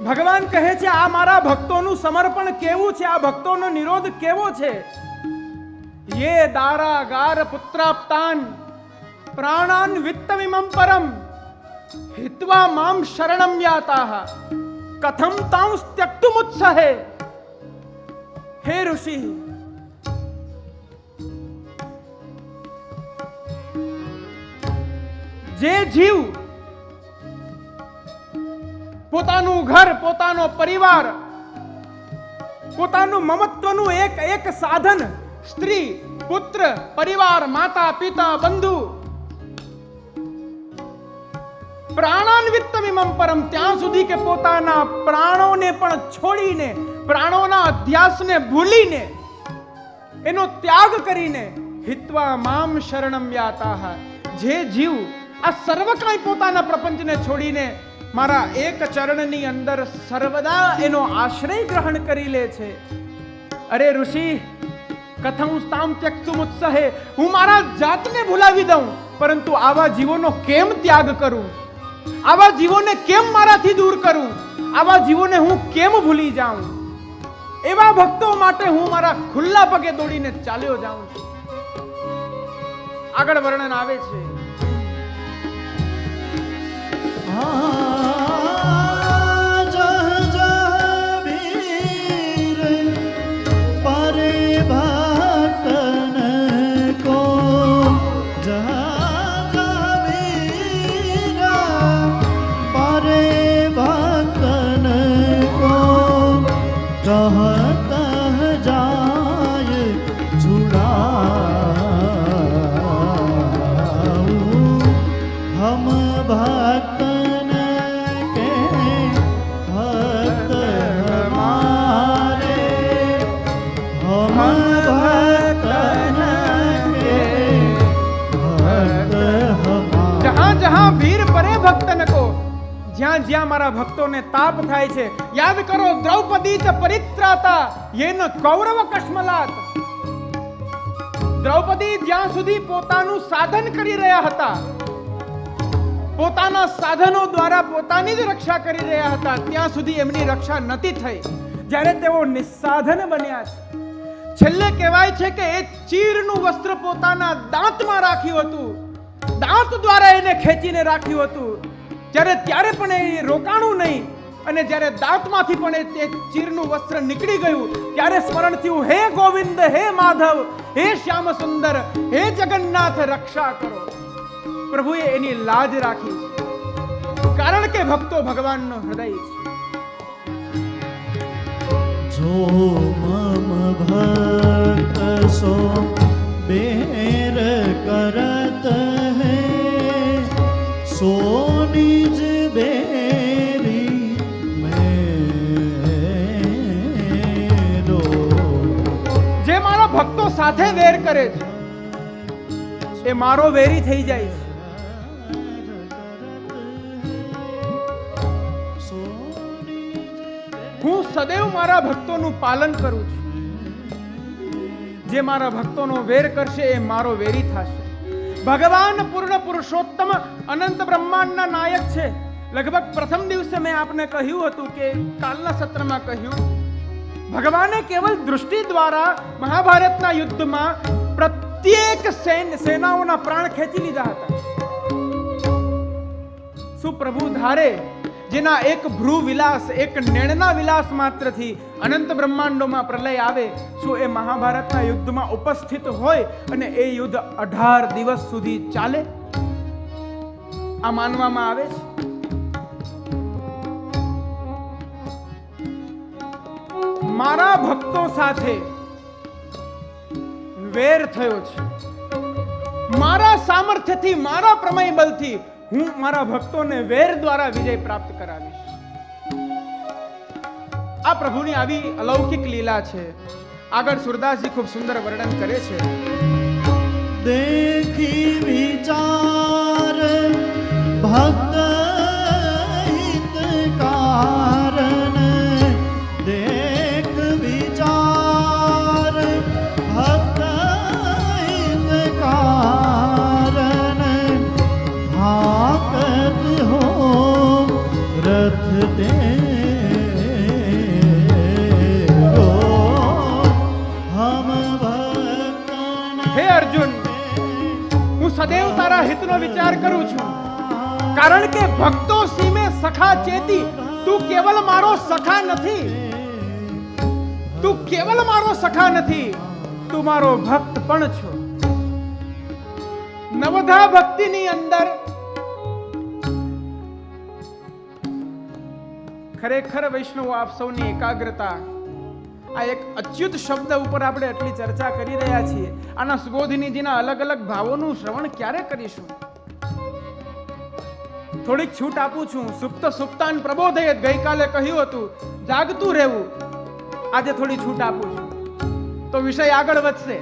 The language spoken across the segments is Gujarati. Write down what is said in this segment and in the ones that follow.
ભગવાન કહે છે આ મારા ભક્તોનું સમર્પણ કેવું છે, આ ભક્તોનો નિરોધ કેવો છે. યે દારાગાર પુત્રાપ્તાન પ્રાણાન વિત્તમિમં પરમ હિત્વા મામ શરણમ યાતાહ કથમ તાંસ ત્યક્તુમુત્સહે. હે ઋષિ, જે જીવ પોતાનું ઘર, પોતાનો પરિવાર, પોતાનું મમત્વનું એક સાધન, સ્ત્રી, પુત્ર, પરિવાર, માતા, પિતા, બંધુ, પ્રાણાન્વિત્તમિમં પરમ, ત્યાં સુધી કે પોતાના પ્રાણોને પણ છોડીને, પ્રાણોના અધ્યાસને ભૂલીને, એનો ત્યાગ કરીને હિત્વા મામ શરણમ યાતાહ, જે જીવ આ સર્વ કાંઈ પોતાના પ્રપંચને છોડીને મારા એક ચરણની અંદર સર્વદા એનો આશ્રય ગ્રહણ કરી લે છે. અરે ઋષિ, કથમ તામ ત્યક્તુમુત્સહે, હું મારા જાતને ભૂલાવી દઉં, પરંતુ આવા જીવોનો કેમ ત્યાગ કરું, આવા જીવોને કેમ મારાથી દૂર કરું, આવા જીવોને હું કેમ ભૂલી જાઉં. એવા ભક્તો માટે હું મારા ખુલ્લા પગે દોડીને ચાલ્યો જાઉં છું. આગળ વર્ણન આવે છે. જ્યાં જ્યાં મારા ભક્તોને તાપ થાય છે, યાદ કરો દ્રૌપદી ચ પરિત્રાતા યેન કૌરવ કશ્મલાત. દ્રૌપદી જ્યાં સુધી પોતાનું સાધન કરી રહ્યા હતા, પોતાના સાધનો દ્વારા પોતાની જ રક્ષા કરી રહ્યા હતા, ત્યાં સુધી એમની રક્ષા નથી થઈ. જ્યારે તેઓ નિસ્સાધન બન્યા છે, છેલ્લે કહેવાય છે કે એ ચીરનું વસ્ત્ર પોતાના દાંતમાં રાખ્યું હતું, દાંત દ્વારા એને ખેંચીને રાખ્યું હતું. ત્યારે પણ એ રોકાણું નહીં, અને જ્યારે દાંતમાંથી પણ તે ચીરનું વસ્ત્ર નીકળી ગયું, ત્યારે સ્મરણ થયું, હે ગોવિંદ, હે માધવ, હે શ્યામ સુંદર, હે જગન્નાથ, રક્ષા કરો. પ્રભુએ એની લાજ રાખી છે, કારણ કે ભક્તો ભગવાનનો હૃદય છે. જો મમ ભક્ત સો બેર કરત હૈ સો નિજ બેરી મેરો. જે મારા ભક્તો સાથે વેર કરે છે એ મારો વેરી થઈ જાય છે. હું સદૈવ મારા ભક્તોનું પાલન કરું છું. જે મારા ભક્તોનો વેર કરશે એ મારો વેરી થશે. ભગવાન પૂર્ણ પુરુષોત્તમ અનંત બ્રહ્માંડના નાયક છે. લગભગ પ્રથમ દિવસે મેં આપને કહ્યું હતું કે કાલના સત્રમાં કહ્યું, ભગવાને કેવલ દૃષ્ટિ દ્વારા મહાભારતના યુદ્ધમાં પ્રત્યેક સેનાઓના પ્રાણ ખેંચી લીધા હતા. શું પ્રભુ ધારે જેના એક ભ્રુ વિલાસ, એક નેણના વિલાસ માત્રથી અનંત બ્રહ્માંડોમાં પ્રલય આવે, શું એ મહાભારતના યુદ્ધમાં ઉપસ્થિત હોય અને એ યુદ્ધ 18 દિવસ સુધી ચાલે? આ માનવામાં આવે છે. મારા ભક્તો સાથે વેર થયો છે. મારા સામર્થ્યથી, મારા પ્રમેય બલથી હું મારા ભક્તોને વેર દ્વારા વિજય પ્રાપ્ત કરાવીશ. આ પ્રભુની આવી અલૌકિક લીલા છે. આગળ સુરદાસજી ખૂબ સુંદર વર્ણન કરે છે. દેખી વિચાર ભક્ત હિત કારણ, દેખ વિચાર ભક્ત હિત કારણ, ભાકત હો રથ દે સદૈવ તારા હિતનો વિચાર કરું છું, કારણ કે ભક્તો સીમે સખા ચેતી. તું કેવલ મારો સખા નથી, તું કેવલ મારો સખા નથી, તું મારો ભક્ત પણ છો. નવધા ભક્તિની અંદર ખરેખર વૈષ્ણવ આપ સૌની એકાગ્રતા, આ એક અચ્યુત શબ્દ ઉપર આપણે એટલી ચર્ચા કરી રહ્યા છીએ. આના સુબોધિનીજીના અલગ અલગ ભાવોનું શ્રવણ ક્યારે કરીશું? થોડીક છૂટ આપું છું. સુપ્ત સુપ્તાન પ્રબોધયત, ગઈકાલે કહ્યું હતું જાગતું રહેવું. આજે થોડી છૂટ આપું છું તો વિષય આગળ વધશે.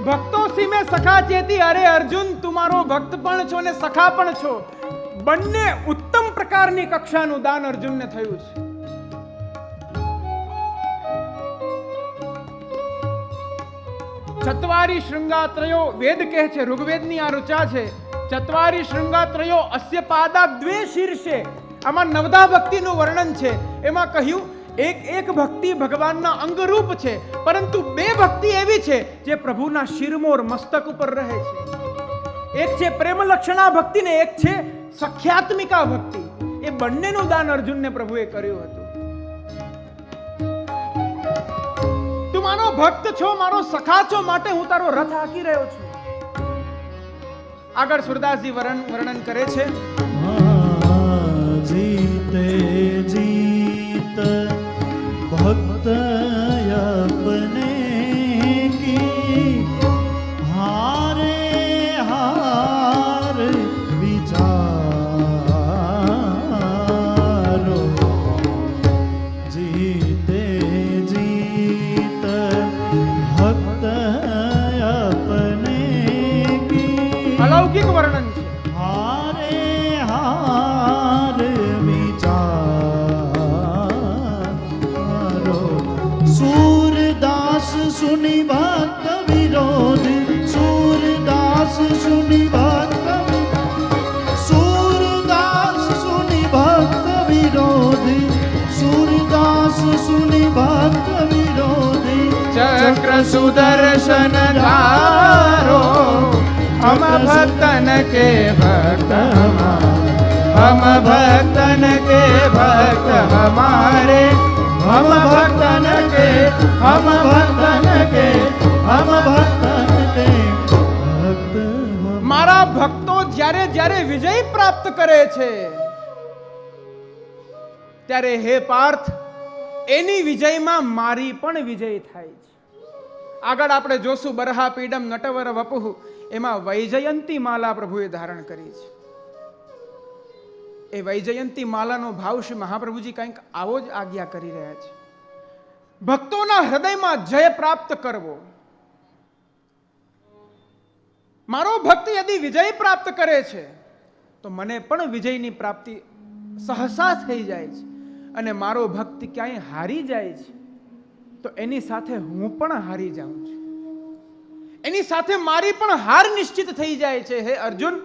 ભક્તો સીમે સખા ચેતી. અરે અર્જુન, તું મારો ભક્ત પણ છો ને સખા પણ છો. બંને ઉત્તમ પ્રકારની કક્ષાનું દાન અર્જુનને થયું છે. ચત્વારી શૃંગાત્રયો, વેદ કહે છે, ઋગ્વેદની આ ઋચા છે. ચત્વારી શૃંગાત્રયો અસ્ય પાદા દ્વે શીર્ષે. આમાં નવધા ભક્તિનું વર્ણન છે. એમાં કહ્યું એક એક ભક્તિ ભગવાનના અંગરૂપ છે, પરંતુ બે ભક્તિ એવી છે જે પ્રભુના શિરમોર મસ્તક ઉપર રહે છે. એક છે પ્રેમ લક્ષણા ભક્તિ ને એક છે સખ્યાત્મિકા ભક્તિ. એ બંનેનું દાન અર્જુનને પ્રભુએ કર્યું હતું. તું મારો ભક્ત છો, મારો સખા છો, માટે હું તારો રથ હાકી રહ્યો છું. આગળ સુરદાસજી વર્ણન કરે છે. જીતે જીત ભક્ત अपने की हारे हार विचारो. जीते जीत भक्त अपने की अलौकिक वर्णन છે. हारे हार विचारो. सूरदास सुनि भक्त विरोध. सूरदास सुनि भक्त सूरदास सुनि भक्त विरोध. सूरदास सुनि भक्त विरोध. चक्र सुदर्शन धारो, हम भक्तन के भक्त हमारे, हम भक्तन के भक्त हमारे, हम भक्तन के, हम भक्तन के, हम भक्तन के भक्त. મારા ભક્તો જ્યારે જ્યારે વિજય પ્રાપ્ત કરે છે ત્યારે હે પાર્થ, એની વિજયમાં મારી પણ વિજય થાય છે. આગળ આપણે જોશું બરહા પીડમ નટવર વપુઃ, એમાં વૈજયંતી માલા પ્રભુએ ધારણ કરી છે. એ વૈજયંતી માલાનો ભાવ શ્રી મહાપ્રભુજી કંઈક આવો જ આજ્ઞા કરી રહ્યા છે. ભક્તોના હૃદયમાં જય પ્રાપ્ત કરવો. મારો ભક્ત યદિ વિજય પ્રાપ્ત કરે છે તો મને પણ વિજયની પ્રાપ્તિ સહસા થઈ જાય છે. અને મારો ભક્ત ક્યાંય હારી જાય છે તો એની સાથે હું પણ હારી જાઉં છું, એની સાથે મારી પણ હાર નિશ્ચિત થઈ જાય છે. હે અર્જુન,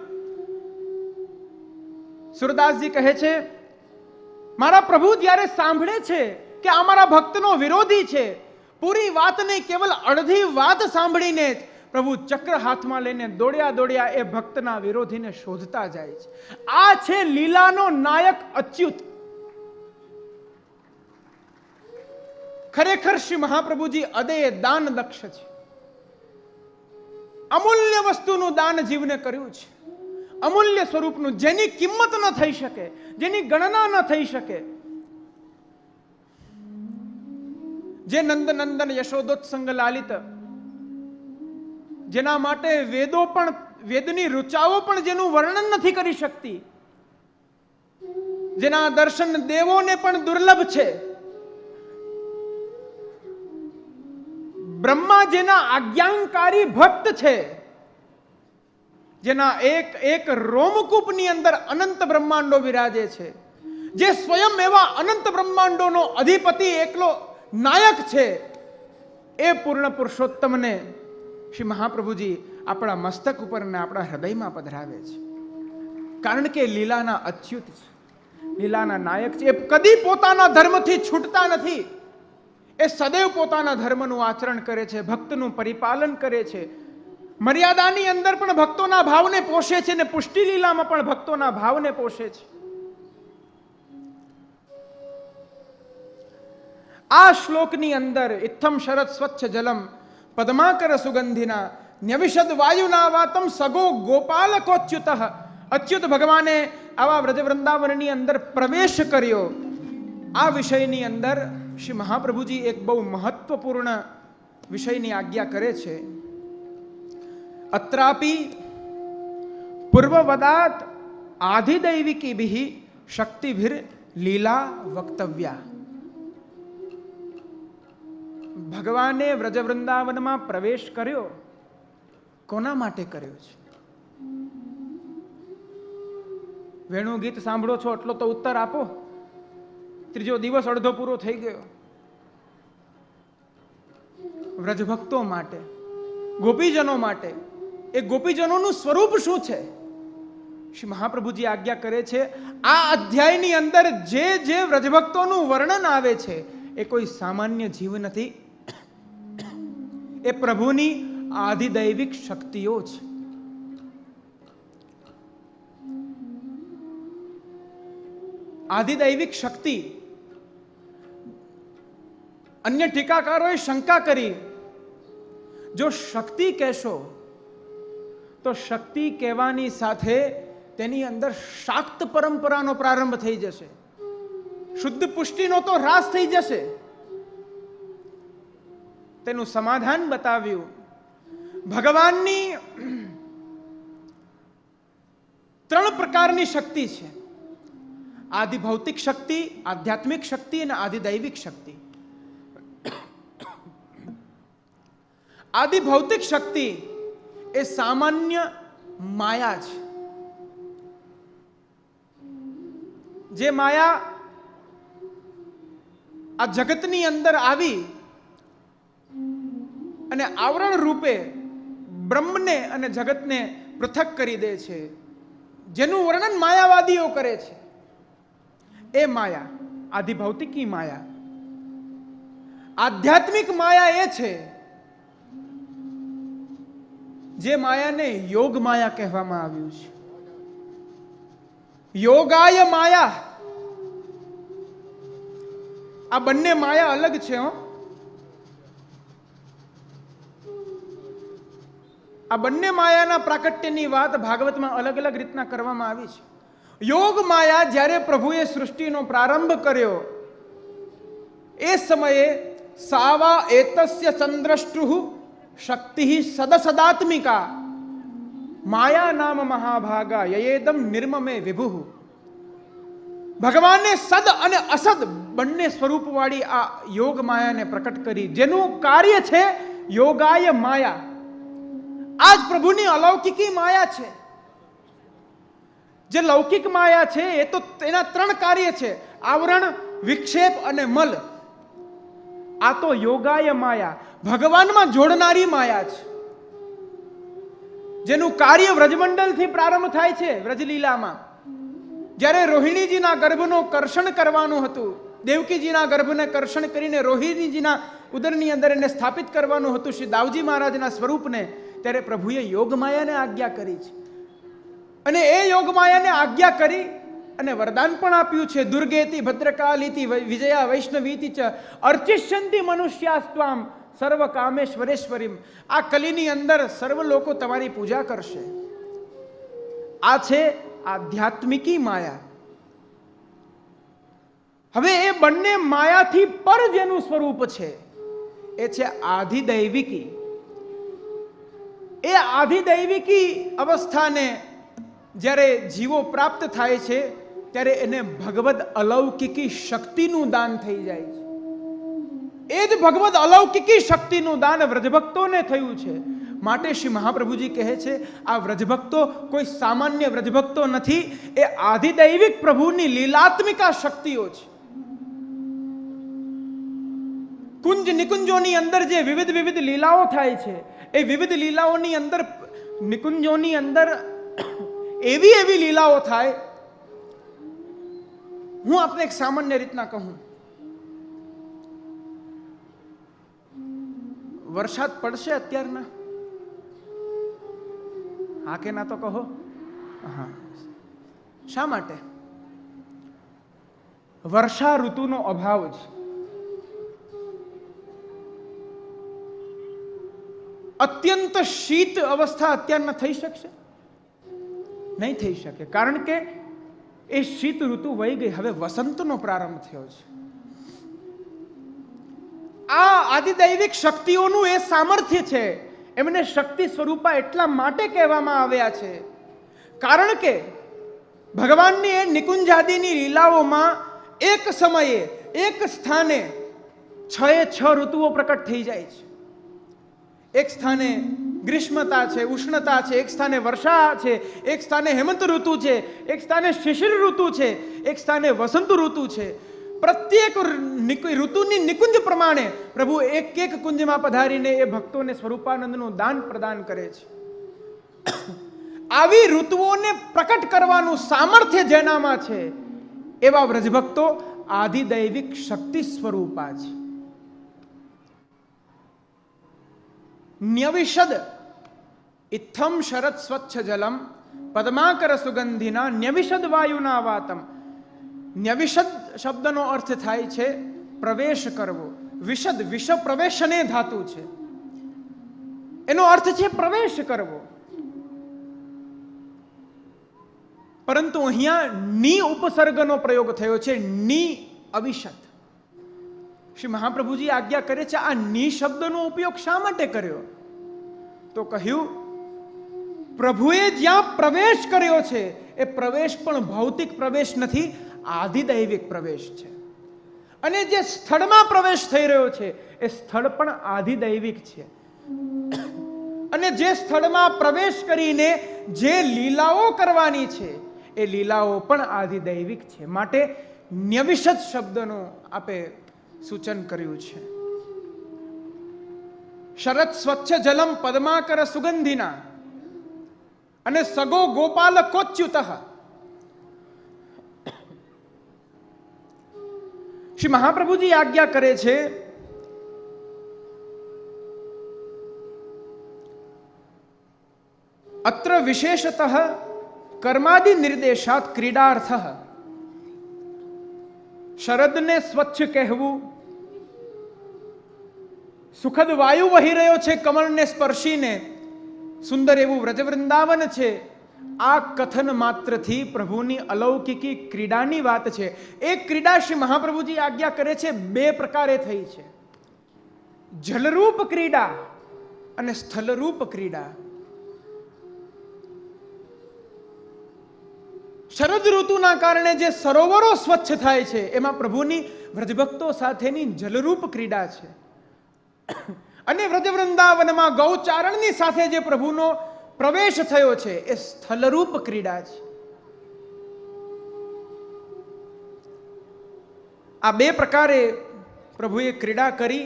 સુરદાસજી કહે છે, મારા પ્રભુ જ્યારે સાંભળે છે કે આ મારા ભક્તનો વિરોધી છે, પૂરી વાત નહીં કેવલ અડધી વાત સાંભળીને પ્રભુ ચક્ર હાથમાં લઈને દોડ્યા દોડ્યા એ ભક્તના વિરોધીને શોધતા જાય છે. આ છે લીલાનો નાયક અચ્યુત. ખરેખર શ્રી મહાપ્રભુજી અદેય દાન દક્ષ છે. અમૂલ્ય વસ્તુનું દાન જીવને કર્યું છે, અમૂલ્ય સ્વરૂપનું, જેની કિંમત ન થઈ શકે, જેની ગણના ન થઈ શકે. જે નંદનંદન યશોદોત્સંગ લાલિત, જેના માટે વેદો પણ, વેદની ઋચાઓ પણ જેનું વર્ણન નથી કરી શકતી, જેના દર્શન દેવોને પણ દુર્લભ છે, બ્રહ્મા જેના આજ્ઞાકારી ભક્ત છે, જેના એક એક રોમકૂપની અંદર અનંત બ્રહ્માંડો બિરાજે છે, જે સ્વયં એવા અનંત બ્રહ્માંડોનો અધિપતિ એકલો નાયક છે, એ પૂર્ણ પુરુષોત્તમને શ્રી મહાપ્રભુજી આપણા મસ્તક ઉપર ને આપણા હૃદયમાં પધરાવે છે. કારણ કે લીલાના અચ્યુત છે, લીલાના નાયક છે. એ કદી પોતાના ધર્મથી છૂટતા નથી. એ સદૈવ પોતાના ધર્મનું આચરણ કરે છે, ભક્તનું પરિપાલન કરે છે, મર્યાદાની અંદર પણ ભક્તોના ભાવને પોષે છે, ને પુષ્ટિ લીલામાં પણ ભક્તોના ભાવને પોષે છે. આ શ્લોકની અંદર ઇત્થમ શરદ સ્વચ્છ જલમ પદ્માકર સુગંધિના ન્યવિશદ વાયુના વાતમ સગો ગોપાલકોચ્યુત. અચ્યુત ભગવાને આવા વ્રજ વૃંદાવનની અંદર પ્રવેશ કર્યો. આ વિષયની અંદર શ્રી મહાપ્રભુજી એક બહુ મહત્વપૂર્ણ વિષયની આજ્ઞા કરે છે. અત્રાપી પૂર્વવદાત આધિદૈવિકીભિઃ શક્તિભિર લીલા વક્તવ્યા. ભગવાને વ્રજ વૃંદાવનમાં પ્રવેશ કર્યો, કોના માટે કર્યો છે? વેણુ ગીત સાંભળો છો એટલો તો ઉત્તર આપો. ત્રીજો દિવસ અડધો પૂરો થઈ ગયો. વ્રજભક્તો માટે, ગોપીજનો માટે. એ ગોપીજનોનું સ્વરૂપ શું છે? શ્રી મહાપ્રભુજી આજ્ઞા કરે છે, આ અધ્યાયની અંદર જે જે વ્રજભક્તોનું વર્ણન આવે છે એ કોઈ સામાન્ય જીવ નથી, એ પ્રભુની આધિદૈવિક શક્તિઓ છે. આધિદૈવિક શક્તિ. અન્ય ટીકાકારોએ શંકા કરી, જો શક્તિ કહેશો તો શક્તિ કહેવાની સાથે તેની અંદર શાક્ત પરંપરાનો પ્રારંભ થઈ જશે, શુદ્ધ પુષ્ટિનો તો હ્રાસ થઈ જશે. તેનું સમાધાન બતાવ્યું. ભગવાનની 3 પ્રકારની શક્તિ છે: આદિ ભૌતિક શક્તિ, આધ્યાત્મિક શક્તિ અને આધિદૈવિક શક્તિ. આદિ ભૌતિક શક્તિ એ સામાન્ય માયા છે. જે માયા આ જગતની અંદર આવી અને આવરણ રૂપે બ્રહ્મને અને જગતને પૃથક કરી દે છે, જેનું વર્ણન માયાવાદીઓ કરે છે, એ માયા આધિભૌતિકી માયા. આધ્યાત્મિક માયા એ છે જે માયાને યોગ માયા કહેવામાં આવ્યું છે. યોગાય માયા. આ બંને માયા અલગ છે. આ બંને માયાના પ્રાકટ્યની વાત ભાગવતમાં અલગ અલગ રીતના કરવામાં આવી છે. યોગ માયા જ્યારે પ્રભુએ સૃષ્ટિનો પ્રારંભ કર્યો એ સમયે સાવા એતસ્ય સંદ્રષ્ટુઃ શક્તિ સદસદાત્મિકા માયા નામ મહાભાગા યયેદમ નિર્મમે વિભુઃ. ભગવાને સદ અને અસદ બંને સ્વરૂપવાળી આ યોગ માયાને પ્રકટ કરી, જેનું કાર્ય છે યોગાય માયા. આજ પ્રભુની અલૌકિકી માયા છે. જે લૌકિક માયા છે એ તો એના 3 કાર્ય છે: આવરણ, વિક્ષેપ અને મલ. આ તો યોગાય માયા, ભગવાનમાં જોડનારી માયા છે, જેનું કાર્ય વ્રજમંડળથી પ્રારંભ થાય છે. વ્રજલીલામાં જ્યારે રોહિણીજીના ગર્ભનો કર્ષણ કરવાનું હતું, દેવકીજીના ગર્ભને કર્ષણ કરીને રોહિણીજીના ઉદરની અંદર એને સ્થાપિત કરવાનું હતું શ્રી દાવજી મહારાજના સ્વરૂપને, ત્યારે પ્રભુએ યોગ માયાને આજ્ઞા કરી છે. અને એ યોગ માયાને આજ્ઞા કરી અને વરદાન પણ આપ્યું છે: દુર્ગેતિ ભદ્રકાલીતિ વિજયા વૈષ્ણવીતિ ચ અર્ચિષ્યંતિ મનુષ્યાસ્ત્વામ સર્વ કામેશ્વરેશ્વરીમ. આ કલીની અંદર સર્વ લોકો તમારી પૂજા કરશે. આ છે આધ્યાત્મિકી માયા. હવે એ બંને માયાથી પર જેનું સ્વરૂપ છે એ છે આધિદૈવિકી. એ આધિદૈવિકી અવસ્થાને જ્યારે જીવો પ્રાપ્ત થાય છે ત્યારે એને ભગવદ અલૌકિકી શક્તિનું દાન થઈ જાય છે. એ જ ભગવદ અલૌકિકી શક્તિનું દાન વ્રજભક્તોને થયું છે. માટે શ્રી મહાપ્રભુજી કહે છે, આ વ્રજભક્તો કોઈ સામાન્ય વ્રજભક્તો નથી, એ આધિદૈવિક પ્રભુની લીલાત્મિકા શક્તિઓ છે. કુંજ નિકુંજોની અંદર જે વિવિધ વિવિધ લીલાઓ થાય છે, એ વિવિધ લીલાઓની અંદર, નિકુંજોની અંદર એવી એવી લીલાઓ થાય. હું આપને એક સામાન્ય રીતના કહું, વરસાદ પડશે અત્યારના? હા કે ના તો કહો. હા, શા માટે? વર્ષા ઋતુનો અભાવ છે. અત્યંત શીત અવસ્થા અત્યારના થઈ શકશે? નહીં થઈ શકે, કારણ કે એ શીત ઋતુ વહી ગઈ. હવે વસંતનો પ્રારંભ થયો છે. આ આદિદૈવિક શક્તિઓનું એ સામર્થ્ય છે. એમને શક્તિ સ્વરૂપા એટલા માટે કહેવામાં આવ્યા છે કારણ કે ભગવાનની એ નિકુંજાદિની લીલાઓમાં એક સમયે એક સ્થાને 6 ઋતુઓ પ્રકટ થઈ જાય છે. એક સ્થાને ગ્રીષ્મતા છે, ઉષ્ણતા છે, એક સ્થાને વર્ષા છે, એક સ્થાને હેમંત ઋતુ છે, એક સ્થાને શિશિર ઋતુ છે, એક સ્થાને વસંત ઋતુ છે. પ્રત્યેક ઋતુની નિકુંજ પ્રમાણે પ્રભુ એક એક કુંજમાં પધારીને એ ભક્તોને સ્વરૂપાનંદનું દાન પ્રદાન કરે છે. આવી ઋતુઓને પ્રકટ કરવાનું સામર્થ્ય જેનામાં છે એવા વ્રજભક્તો આદિદૈવિક શક્તિ સ્વરૂપા છે. ન્યવિશદ ઇત્થમ શરદ સ્વચ્છ જલમ પદ્માકર સુગંધિના ન્યવિશદ વાયુના વાતમ. ન્યવિશદ શબ્દનો અર્થ થાય છે પ્રવેશ કરવો. વિશદ, વિષ પ્રવેશને ધાતુ છે, એનો અર્થ છે પ્રવેશ કરવો. પરંતુ અહીંયા ની ઉપસર્ગનો પ્રયોગ થયો છે, ની અવિશદ. શ્રી મહાપ્રભુજી આજ્ઞા કરે છે આ ની શબ્દનો ઉપયોગ શા માટે કર્યો? તો કહ્યું પ્રભુએ જ્યાં પ્રવેશ કર્યો છે એ પ્રવેશ પણ ભૌતિક પ્રવેશ નથી, આદિદૈવિક પ્રવેશ છે. અને જે સ્થળમાં પ્રવેશ થઈ રહ્યો છે એ સ્થળ પણ આદિદૈવિક છે. અને જે સ્થળમાં પ્રવેશ કરીને જે લીલાઓ કરવાની છે એ લીલાઓ પણ આદિદૈવિક છે. માટે ન્યવિશદ શબ્દનું આપે સૂચન કર્યું છે. શરદ સ્વચ્છ જલમ પદ્માકર સુગંધિના અને સગો ગોપાલ કોચ્યુત. શ્રી મહાપ્રભુજી આજ્ઞા કરે છે અત્ર વિશેષતઃ કર્માદિ નિર્દેશાત ક્રીડાર્થ. શરદને સ્વચ્છ કહેવું, સુખદ વાયુ વહી રહ્યો છે કમળને સ્પર્શીને, સુંદર એવું વ્રજવૃંદાવન છે. આ કથન માત્રથી પ્રભુની અલૌકિકી ક્રીડાની વાત છે. એ ક્રીડા શ્રી મહાપ્રભુજી આજ્ઞા કરે છે 2 પ્રકારે થઈ છે, જલરૂપ ક્રીડા અને સ્થલરૂપ ક્રીડા. શરદ ઋતુના કારણે જે સરોવરો સ્વચ્છ થાય છે એમાં પ્રભુની વ્રજભક્તો સાથેની જલરૂપ ક્રીડા છે. અને વ્રજવૃંદાવનમાં ગૌચારણની સાથે જે પ્રભુનો પ્રવેશ થયો છે એ સ્થલરૂપ ક્રીડા છે. આ 2 પ્રકારે પ્રભુએ ક્રીડા કરી.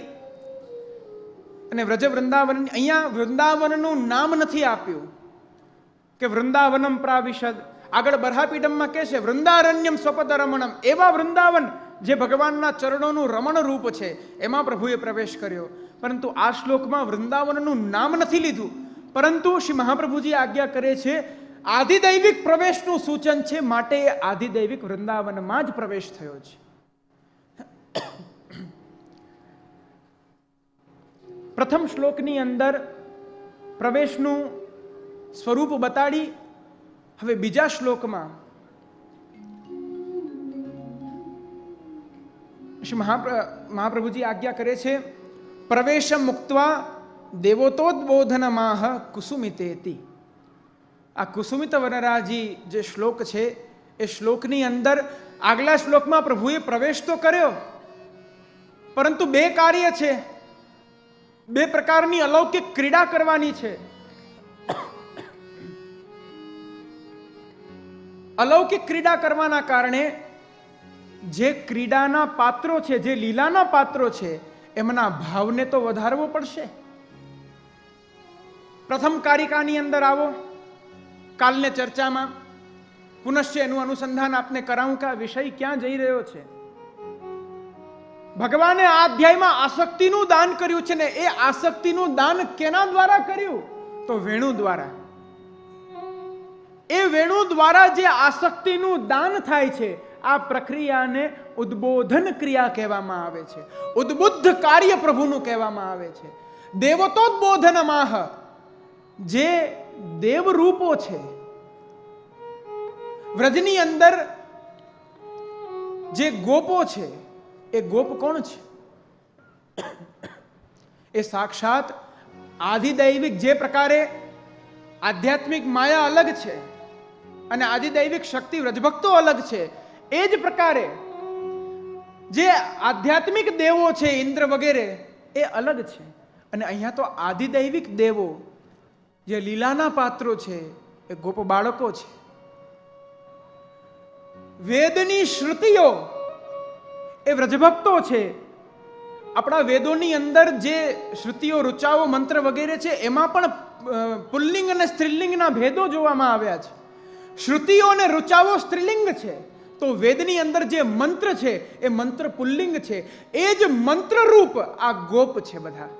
અને વ્રજવૃંદાવન, અહીંયા વૃંદાવનનું નામ નથી આપ્યું કે વૃંદાવનમ પ્રાવિશદ. આગળ બરહાપીડમમાં કહે છે વૃંદારણ્યમ સ્વપદ રમણમ. એવા વૃંદાવન જે ભગવાનના ચરણોનું રમણ રૂપ છે એમાં પ્રભુએ પ્રવેશ કર્યો. પરંતુ આ શ્લોકમાં વૃંદાવનનું નામ નથી લીધું, પરંતુ શ્રી મહાપ્રભુજી આજ્ઞા કરે છે આદિદૈવિક પ્રવેશનું સૂચન છે, માટે આદિદૈવિક વૃંદાવનમાં જ પ્રવેશ થયો છે. પ્રથમ શ્લોકની અંદર પ્રવેશનું સ્વરૂપ બતાડી. હવે બીજા શ્લોકમાં શ્રી મહાપ્રભુજી આજ્ઞા કરે છે પ્રવેશ મુક્ત્વા દેવોતોદ્બોધનમાહ કુસુમિતેતિ. આ કુસુમિત વનરાજી જે શ્લોક છે એ શ્લોકની અંદર આગલા શ્લોકમાં પ્રભુએ પ્રવેશ તો કર્યો, પરંતુ 2 કાર્ય છે, 2 પ્રકારની અલૌકિક ક્રીડા કરવાની છે. અલૌકિક ક્રીડા કરવાના કારણે જે ક્રીડાના પાત્રો છે, જે લીલાના પાત્રો છે એમના ભાવને તો વધારવો પડશે. પ્રથમ કારિકાની અંદર આવો, કાલને ચર્ચામાં પુનશ્ચ એનું અનુસંધાન આપને કરાવું કે આ વિષય ક્યાં જઈ રહ્યો છે. ભગવાને આ અધ્યાયમાં આસક્તિનું દાન કર્યું છે ને એ આસક્તિનું દાન કેના દ્વારા કર્યું? તો વેણુ દ્વારા. એ વેણુ દ્વારા જે આસક્તિનું દાન થાય છે આ પ્રક્રિયાને ઉદ્બોધન ક્રિયા કહેવામાં આવે છે. ઉદ્બુદ્ધ કાર્ય પ્રભુનું કહેવામાં આવે છે. દેવતોદ્બોધનમાહ, જે દેવરૂપો છે. વ્રજની અંદર જે ગોપો છે એ ગોપ કોણ છે? એ સાક્ષાત આધિદૈવિક, જે પ્રકારે આધ્યાત્મિક માયા અલગ છે અને આધિદૈવિક શક્તિ વ્રજભક્તો અલગ છે, એ જ પ્રકારે જે આધ્યાત્મિક દેવો છે ઇન્દ્ર વગેરે એ અલગ છે. અને અહીંયા તો આધિદૈવિક દેવો જે લીલાના પાત્રો છે એ ગોપ બાળકો છે. વેદની શ્રુતિઓ એ વ્રજભક્તો છે. આપણા વેદોની અંદર જે શ્રુતિઓ, ઋચાઓ, મંત્ર વગેરે છે એમાં પણ પુલ્લિંગ અને સ્ત્રીલિંગના ભેદો જોવામાં આવ્યા છે. શ્રુતિઓ અને ઋચાઓ સ્ત્રીલિંગ છે, તો વેદની અંદર જે મંત્ર છે એ મંત્ર પુલ્લિંગ છે. એ જ મંત્ર રૂપ આ ગોપ છે. બધા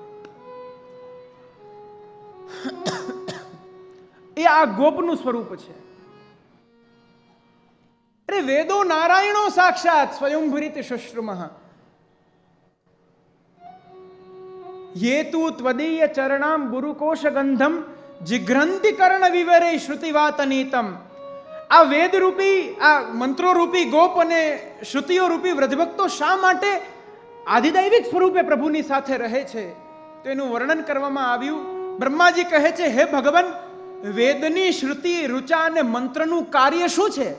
એ આ ગોપનું સ્વરૂપ છે. અરે વેદો નારાયણો સાક્ષાત સ્વયંભૂરિત શુશ્રુમઃ યેતુ ત્વદીય ચરણામ ગુરુકોશ ગંધમ જિઘ્રંતિ કર્ણ વિવરે શ્રુતિવાતનીતમ. આ વેદ રૂપી, આ મંત્રો રૂપી ગોપ અને શ્રુતિઓ રૂપી વ્રજભક્તો શા માટે આધિદૈવિક સ્વરૂપે પ્રભુની સાથે રહે છે તો એનું વર્ણન કરવામાં આવ્યું. બ્રહ્માજી કહે છે, હે ભગવાન, વેદની શ્રુતિ, ઋચા અને મંત્રનું કાર્ય શું છે?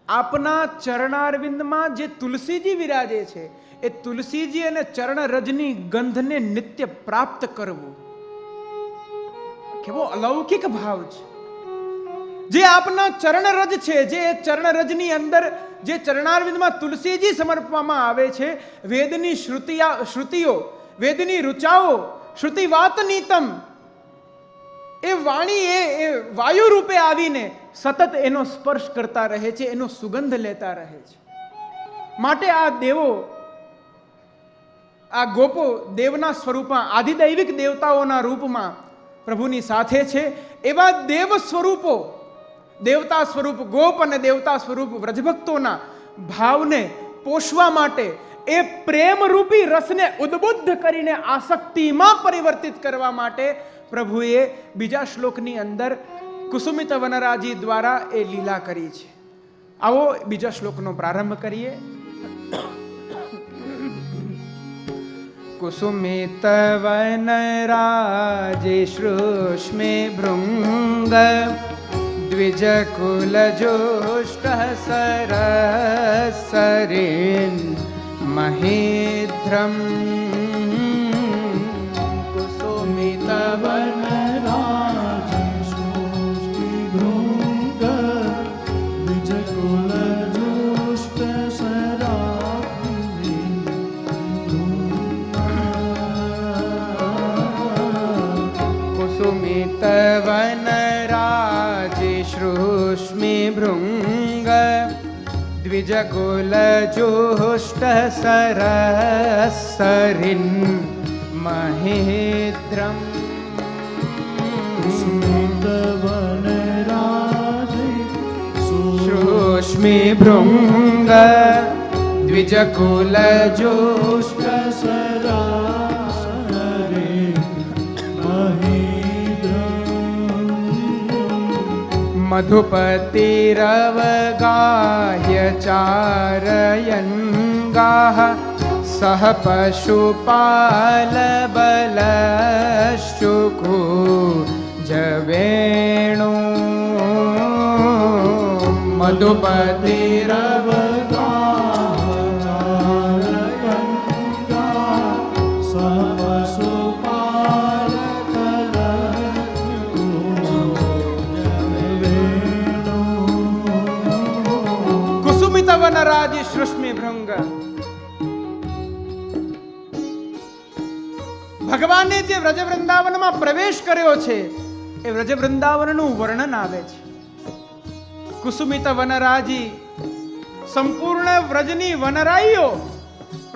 આપના ચરણારવિંદમાં જે તુલસીજી વિરાજે છે એ તુલસીજી અને ચરણ રજની ગંધને નિત્ય પ્રાપ્ત કરવું. કેવો અલૌકિક ભાવ છે. જે આપના ચરણ રજ છે, જે ચરણ રજની અંદર જે ચરણારવિંદમાં તુલસીજી સમર્પવામાં આવે છે, વેદની શ્રુતિઓ, વેદની ઋચાઓ, શ્રુતિવાતનીતમ, એ વાણી એ વાયુ રૂપે આવીને સતત એનો સ્પર્શ કરતા રહે છે, એનો સુગંધ લેતા રહે છે. માટે આ દેવો, આ ગોપો દેવના સ્વરૂપમાં, આધિદૈવિક દેવતાઓના રૂપમાં પ્રભુની સાથે છે. એવા દેવ સ્વરૂપો, દેવતા સ્વરૂપ ગોપ અને દેવતા સ્વરૂપ વ્રજભક્તોના ભાવને પોષવા માટે, એ પ્રેમ રૂપી રસને ઉદ્બુદ્ધ કરીને આસક્તિમાં પરિવર્તિત કરવા માટે પ્રભુએ બીજા શ્લોકની અંદર કુસુમિત વનરાજી દ્વારા એ લીલા કરી છે. આવો બીજા શ્લોકનો પ્રારંભ કરીએ. કુસુમિત વનરાજે શ્રુષ્મે ભૃંગ દ્વિજકુલજોષ્ટ સરસરીન મહેદ્રમ. કુસુમિત વનરાજે શ્રુષ્મે ભૃંગ દ્વિજકુલજોષ્ટ સરસરીન કુસુમિત વનરાજે શ્રુષ્મે ભૃંગ દ્વિજકુલજોષ્ટ સરસરીન મહેદ્રમ. કુસુમિત વનરાજે શ્રુષ્મે ભૃંગ દ્વિજકુલજોષ્ટ સરસરીન મહેદ્રમ. મધુપતિરવગાહ્ય ચારયન ગાહ સહ પશુપાલબલશ્ચુકુ જવેણુ. કુસુમિત વનરાજી શ્રુષ્મે ભૃંગ. ભગવાને જે વ્રજ વૃંદાવનમાં પ્રવેશ કર્યો છે એ વ્રજ વૃંદાવનનું વર્ણન આવે છે. કુસુમિત વનરાજી, સંપૂર્ણ વ્રજની વનરાઈઓ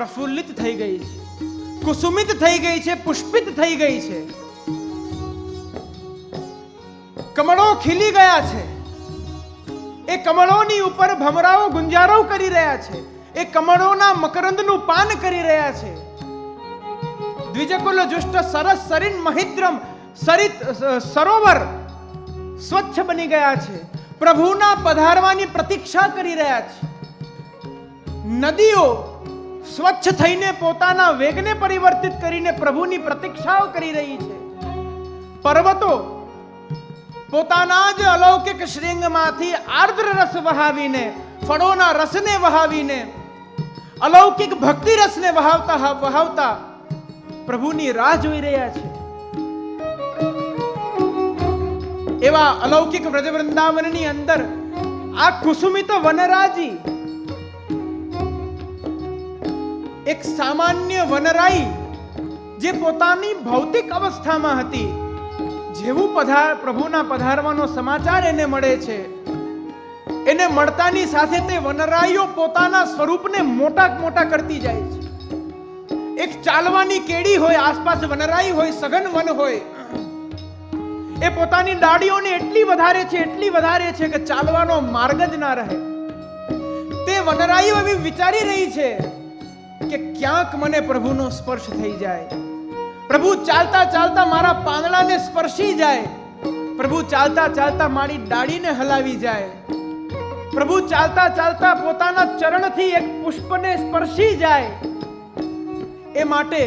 પ્રફુલ્લિત થઈ ગઈ છે, કુસુમિત થઈ ગઈ છે, પુષ્પિત થઈ ગઈ છે. કમળો ખીલી ગયા છે. એ કમળોની ઉપર ભમરાઓ ગુંજારો કરી રહ્યા છે. એ કમળોના મકરંદનું પાન કરી રહ્યા છે. દ્વિજકુલ જુષ્ટ સરસ સરિન મહિદ્રમ સરિત સરોવર સ્વચ્છ બની ગયા છે. પ્રભુના પધારવાની પ્રતીક્ષા કરી રહ્યા છે. નદીઓ સ્વચ્છ થઈને પોતાના વેગને પરિવર્તિત કરીને પ્રભુની પ્રતીક્ષાઓ કરી રહી છે. પર્વતો પોતાના જ અલૌકિક શ્રેંગમાંથી આર્દ્ર રસ વહાવીને, ફળોના રસને વહાવીને, અલૌકિક ભક્તિ રસને વહાવતા પ્રભુની રાહ જોઈ રહ્યા છે. એવા અલૌકિક વ્રજ વૃંદાવનની અંદર આ કુસુમિત વનરાજી, એક સામાન્ય વનરાઈ જે પોતાની ભૌતિક અવસ્થામાં હતી, જેવું પ્રભુના પધારવાનો સમાચાર એને મળે છે, એને મળતાની સાથે તે વનરાઈઓ પોતાના સ્વરૂપને મોટા કરતી જાય છે. એક ચાલવાની કેડી હોય, આસપાસ વનરાઈ હોય, સઘન વન હોય, એ પોતાની ડાળીઓને એટલી વધારે છે કે ચાલવાનો માર્ગ જ ના રહે. તે વનરાઈઓ એવી વિચારી રહી છે કે ક્યાંક મને પ્રભુનો સ્પર્શ થઈ જાય, પ્રભુ ચાલતા મારા પાંદડાને સ્પર્શી જાય, પ્રભુ ચાલતા મારી ડાળીને હલાવી જાય, પ્રભુ ચાલતા પોતાના ચરણથી એક પુષ્પને સ્પર્શી જાય. એ માટે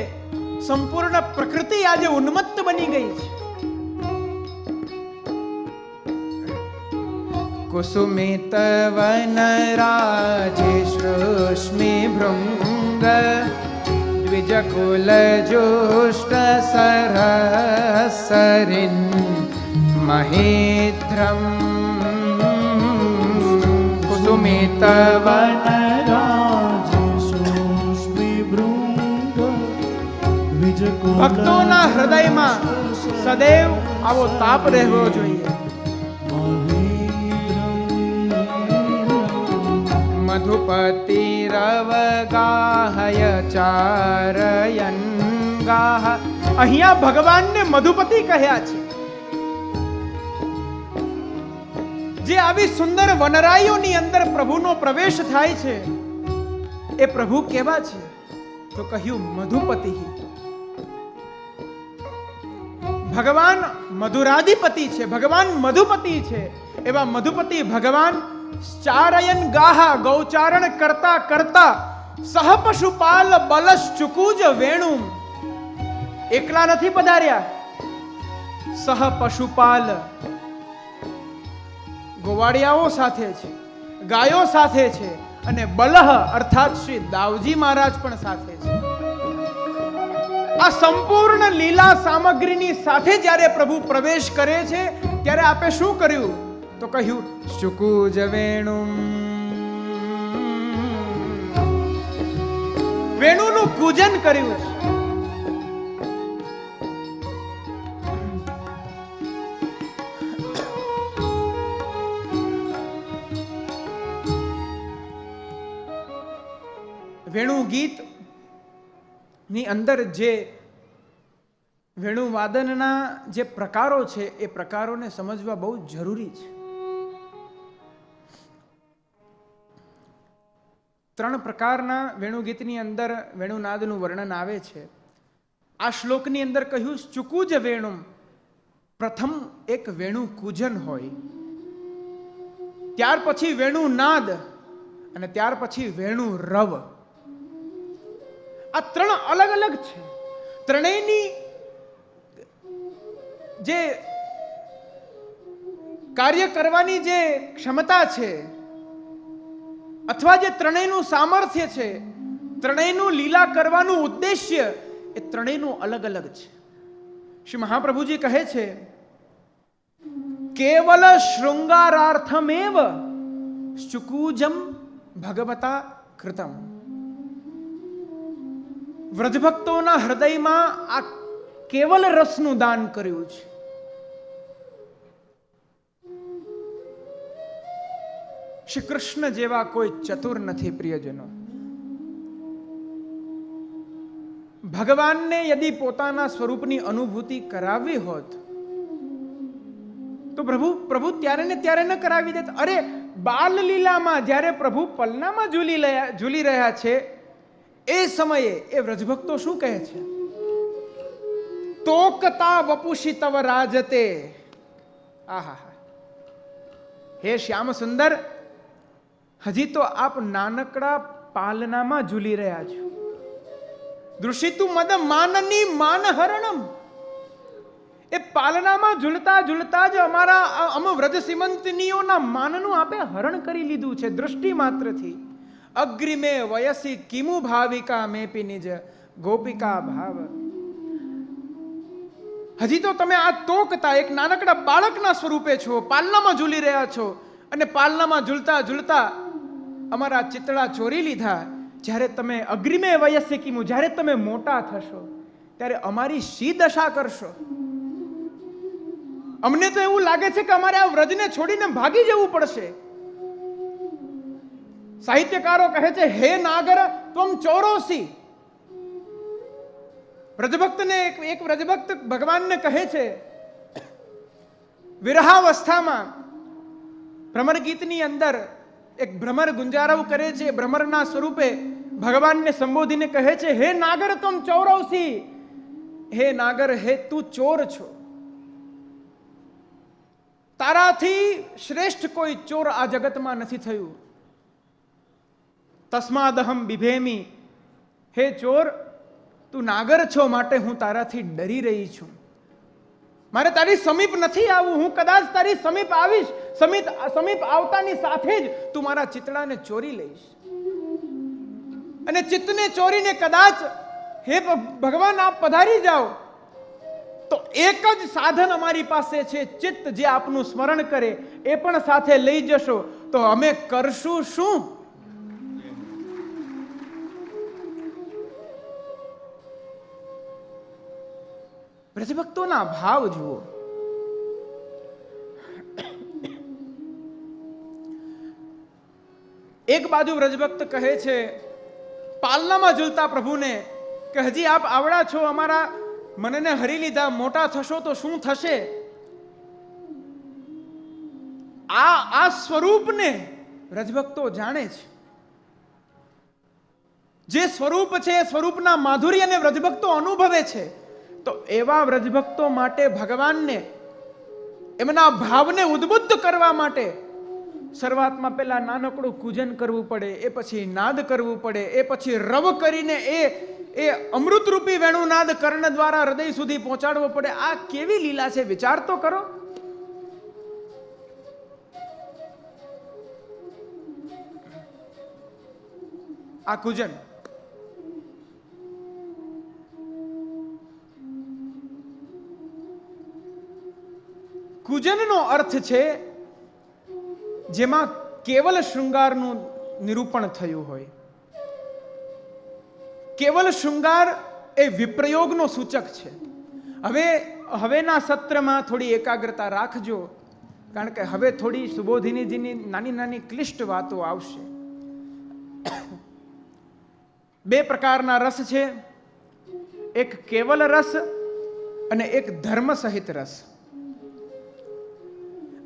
સંપૂર્ણ પ્રકૃતિ આજે ઉન્મત્ત બની ગઈ છે. કુસુમિત વનરાજે શ્રુષ્મિ ભૃંગ દ્વિજકુલ જુષ્ટ સરસરિન મહેદ્રમ. કુસુમિત ભક્તોના હૃદયમાં સદૈવ આવો તાપ રહેવો જોઈએ. મધુપતિ રવગાહય ચારયન ગાહ. અહીંયા ભગવાનને મધુપતિ કહ્યા છે. જે આવી સુંદર વનરાઈઓની અંદર પ્રભુનો પ્રવેશ થાય છે, એ પ્રભુ કેવા છે? તો કહ્યું મધુપતિ. ભગવાન મધુરાધિપતિ છે, ભગવાન મધુપતિ છે. એવા મધુપતિ ભગવાન ચારયન ગાહા, ગૌચારણ કરતા સહ પશુપાલ બલશ ચુકુજ વેણુ. એકલા નથી પધાર્યા, સહ પશુપાલ ગોવાળિયાઓ સાથે છે, ગાયો સાથે છે, અને બલહ અર્થાત શ્રી દાવજી મહારાજ પણ સાથે છે. આ સંપૂર્ણ લીલા સામગ્રીની સાથે જ્યારે પ્રભુ પ્રવેશ કરે છે, ત્યારે આપે શું કર્યું? તો કહ્યું શુકુજ વેણુમ. વેણુનું પૂજન કર્યું છે. વેણુ ગીત ની અંદર જે વેણુવાદનના જે પ્રકારો છે, એ પ્રકારોને સમજવા બહુ જરૂરી છે. 3 પ્રકારના વેણુગીતની અંદર વેણુનાદનું વર્ણન આવે છે. આ શ્લોકની અંદર કહ્યું ચુકુજ વેણુમ. પ્રથમ એક વેણુ કૂજન હોય, ત્યાર પછી વેણુનાદ, અને ત્યાર પછી વેણુ રવ. આ 3 અલગ અલગ છે. ત્રણેયની જે કાર્ય કરવાની જે ક્ષમતા છે, અથવા જે ત્રણેયનું સામર્થ્ય છે, ત્રણેયનું લીલા કરવાનું ઉદ્દેશ્ય, એ ત્રણેયનું અલગ અલગ છે. શ્રી મહાપ્રભુજી કહે છે કેવલ શૃંગારાર્થમેવ શુકુજમ ભગવતા કૃતમ. વ્રજભક્તોના હૃદયમાં આ કેવલ રસનું દાન કર્યું છે. શ્રી કૃષ્ણ જેવા કોઈ ચતુર નથી પ્રિયજનો. ભગવાનને યદિ પોતાના સ્વરૂપની અનુભૂતિ કરાવવી હોત તો પ્રભુ ત્યારે ને ત્યારે ન કરાવી દેત. અરે બાલ લીલામાં જ્યારે પ્રભુ પલનામાં ઝૂલી રહ્યા છે એ સમયે એ વ્રજભક્તો શું કહે છે? તોકતા વપુષી તવ રાજતે. આહા, હે શ્યામ સુંદર, હજી તો આપ નાનકડા પાલનામાં ઝૂલી રહ્યા છો. દૃષિતુ મદ માનની માનહરણમ. એ પાલનામાં ઝૂલતા ઝૂલતા જ અમારા વ્રજ સીમંતનીઓના માનનું આપે હરણ કરી લીધું છે દૃષ્ટિ માત્રથી. અગ્રિમે વયસી કિમુ ભાવિકા મેપી નિજ ગોપિકા ભાવ. હજી તો તમે આ તોકતા એક નાનકડા બાળકના સ્વરૂપે છો, પાલનામાં ઝૂલી રહ્યા છો, અને પાલનામાં ઝૂલતા ઝૂલતા અમારા ચિતડા ચોરી લીધા. જ્યારે તમે અગ્રિમે વયસ્ય કિમુ, જ્યારે તમે મોટા થશો ત્યારે અમારી શી દશા કરશો? અમને તો એવું લાગે છે કે અમારે આ વ્રજને છોડીને ભાગી જવું પડશે. સાહિત્યકારો કહે છે, હે નાગર ત્વમ ચોરોસી. વ્રજભક્તને એક વ્રજભક્ત ભગવાનને કહે છે, વિરહાવસ્થામાં ભ્રમર ગીતની અંદર એક ભ્રમર ગુંજારવ કરે છે. ભ્રમરના સ્વરૂપે ભગવાનને સંબોધીને કહે છે, હે નાગર તુમ ચોરૌસી. હે નાગર, હે તું ચોર છો. તારાથી શ્રેષ્ઠ કોઈ ચોર આ જગતમાં નથી થયું. તસ્માદહમ બિભેમી. હે ચોર, તું નાગર છો માટે હું તારાથી ડરી રહી છું. મારે તારી સમીપ નથી આવવું. હું કદાચ તારી સમીપ આવીશ, સમીપ આવતાની સાથે જ તું મારા ચિતડાને ચોરી લઈશ. અને ચિત્તને ચોરીને કદાચ હે ભગવાન આપ પધારી જાઓ તો એક જ સાધન અમારી પાસે છે, ચિત્ત જે આપનું સ્મરણ કરે એ પણ સાથે લઈ જશો તો અમે કરશું શું? વ્રજભક્તોના ભાવ જુઓ. એક બાજુ વ્રજભક્ત કહે છે પાલનામાં ઝૂલતા પ્રભુને કે હજી આપ આવડા છો, અમારા મનને હરી લીધા, મોટા થશો તો શું થશે? આ સ્વરૂપને વ્રજભક્તો જાણે છે. જે સ્વરૂપ છે એ સ્વરૂપના માધુર્યને વ્રજભક્તો અનુભવે છે. તો એવા વ્રજભક્તો માટે ભગવાનને એમના ભાવને ઉદ્બુદ્ધ કરવા માટે શરૂઆતમાં પહેલા નાનકડું કૂજન કરવું પડે, એ પછી નાદ કરવું પડે, એ પછી રવ કરીને એ અમૃતરૂપી વેણુનાદ કર્ણ દ્વારા હૃદય સુધી પહોંચાડવો પડે. આ કેવી લીલા છે, વિચાર તો કરો. આ કૂજન કૂજનનો અર્થ છે જેમાં કેવલ શૃંગારનું નિરૂપણ થયું હોય. કેવલ શૃંગાર એ વિપ્રયોગનો સૂચક છે. હવેના સત્રમાં થોડી એકાગ્રતા રાખજો, કારણ કે હવે થોડી સુબોધિનીજીની નાની નાની ક્લિષ્ટ વાતો આવશે. બે પ્રકારના રસ છે, એક કેવલ રસ અને એક ધર્મ સહિત રસ.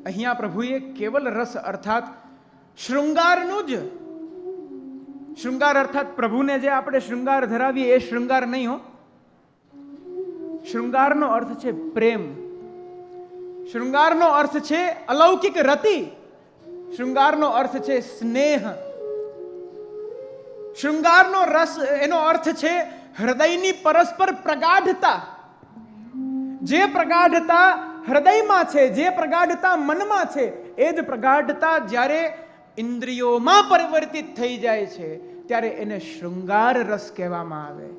અહીંયા પ્રભુએ કેવલ રસ અર્થાત શૃંગારનું જ, શૃંગાર અર્થાત પ્રભુને જે આપણે શૃંગાર ધરાવીએ એ શૃંગાર નહીં હો. શૃંગારનો અર્થ છે પ્રેમ. શૃંગારનો અર્થ છે અલૌકિક રતિ. શૃંગારનો અર્થ છે સ્નેહ. શૃંગારનો રસ એનો અર્થ છે હૃદયની પરસ્પર પ્રગાઢતા. જે પ્રગાઢતા હૃદયમાં છે, જે પ્રગાઢતા મનમાં છે, એ જ પ્રગાઢતા જ્યારે ઇન્દ્રિયોમાં પરિવર્તિત થઈ જાય છે ત્યારે એને શૃંગાર રસ કહેવામાં આવે.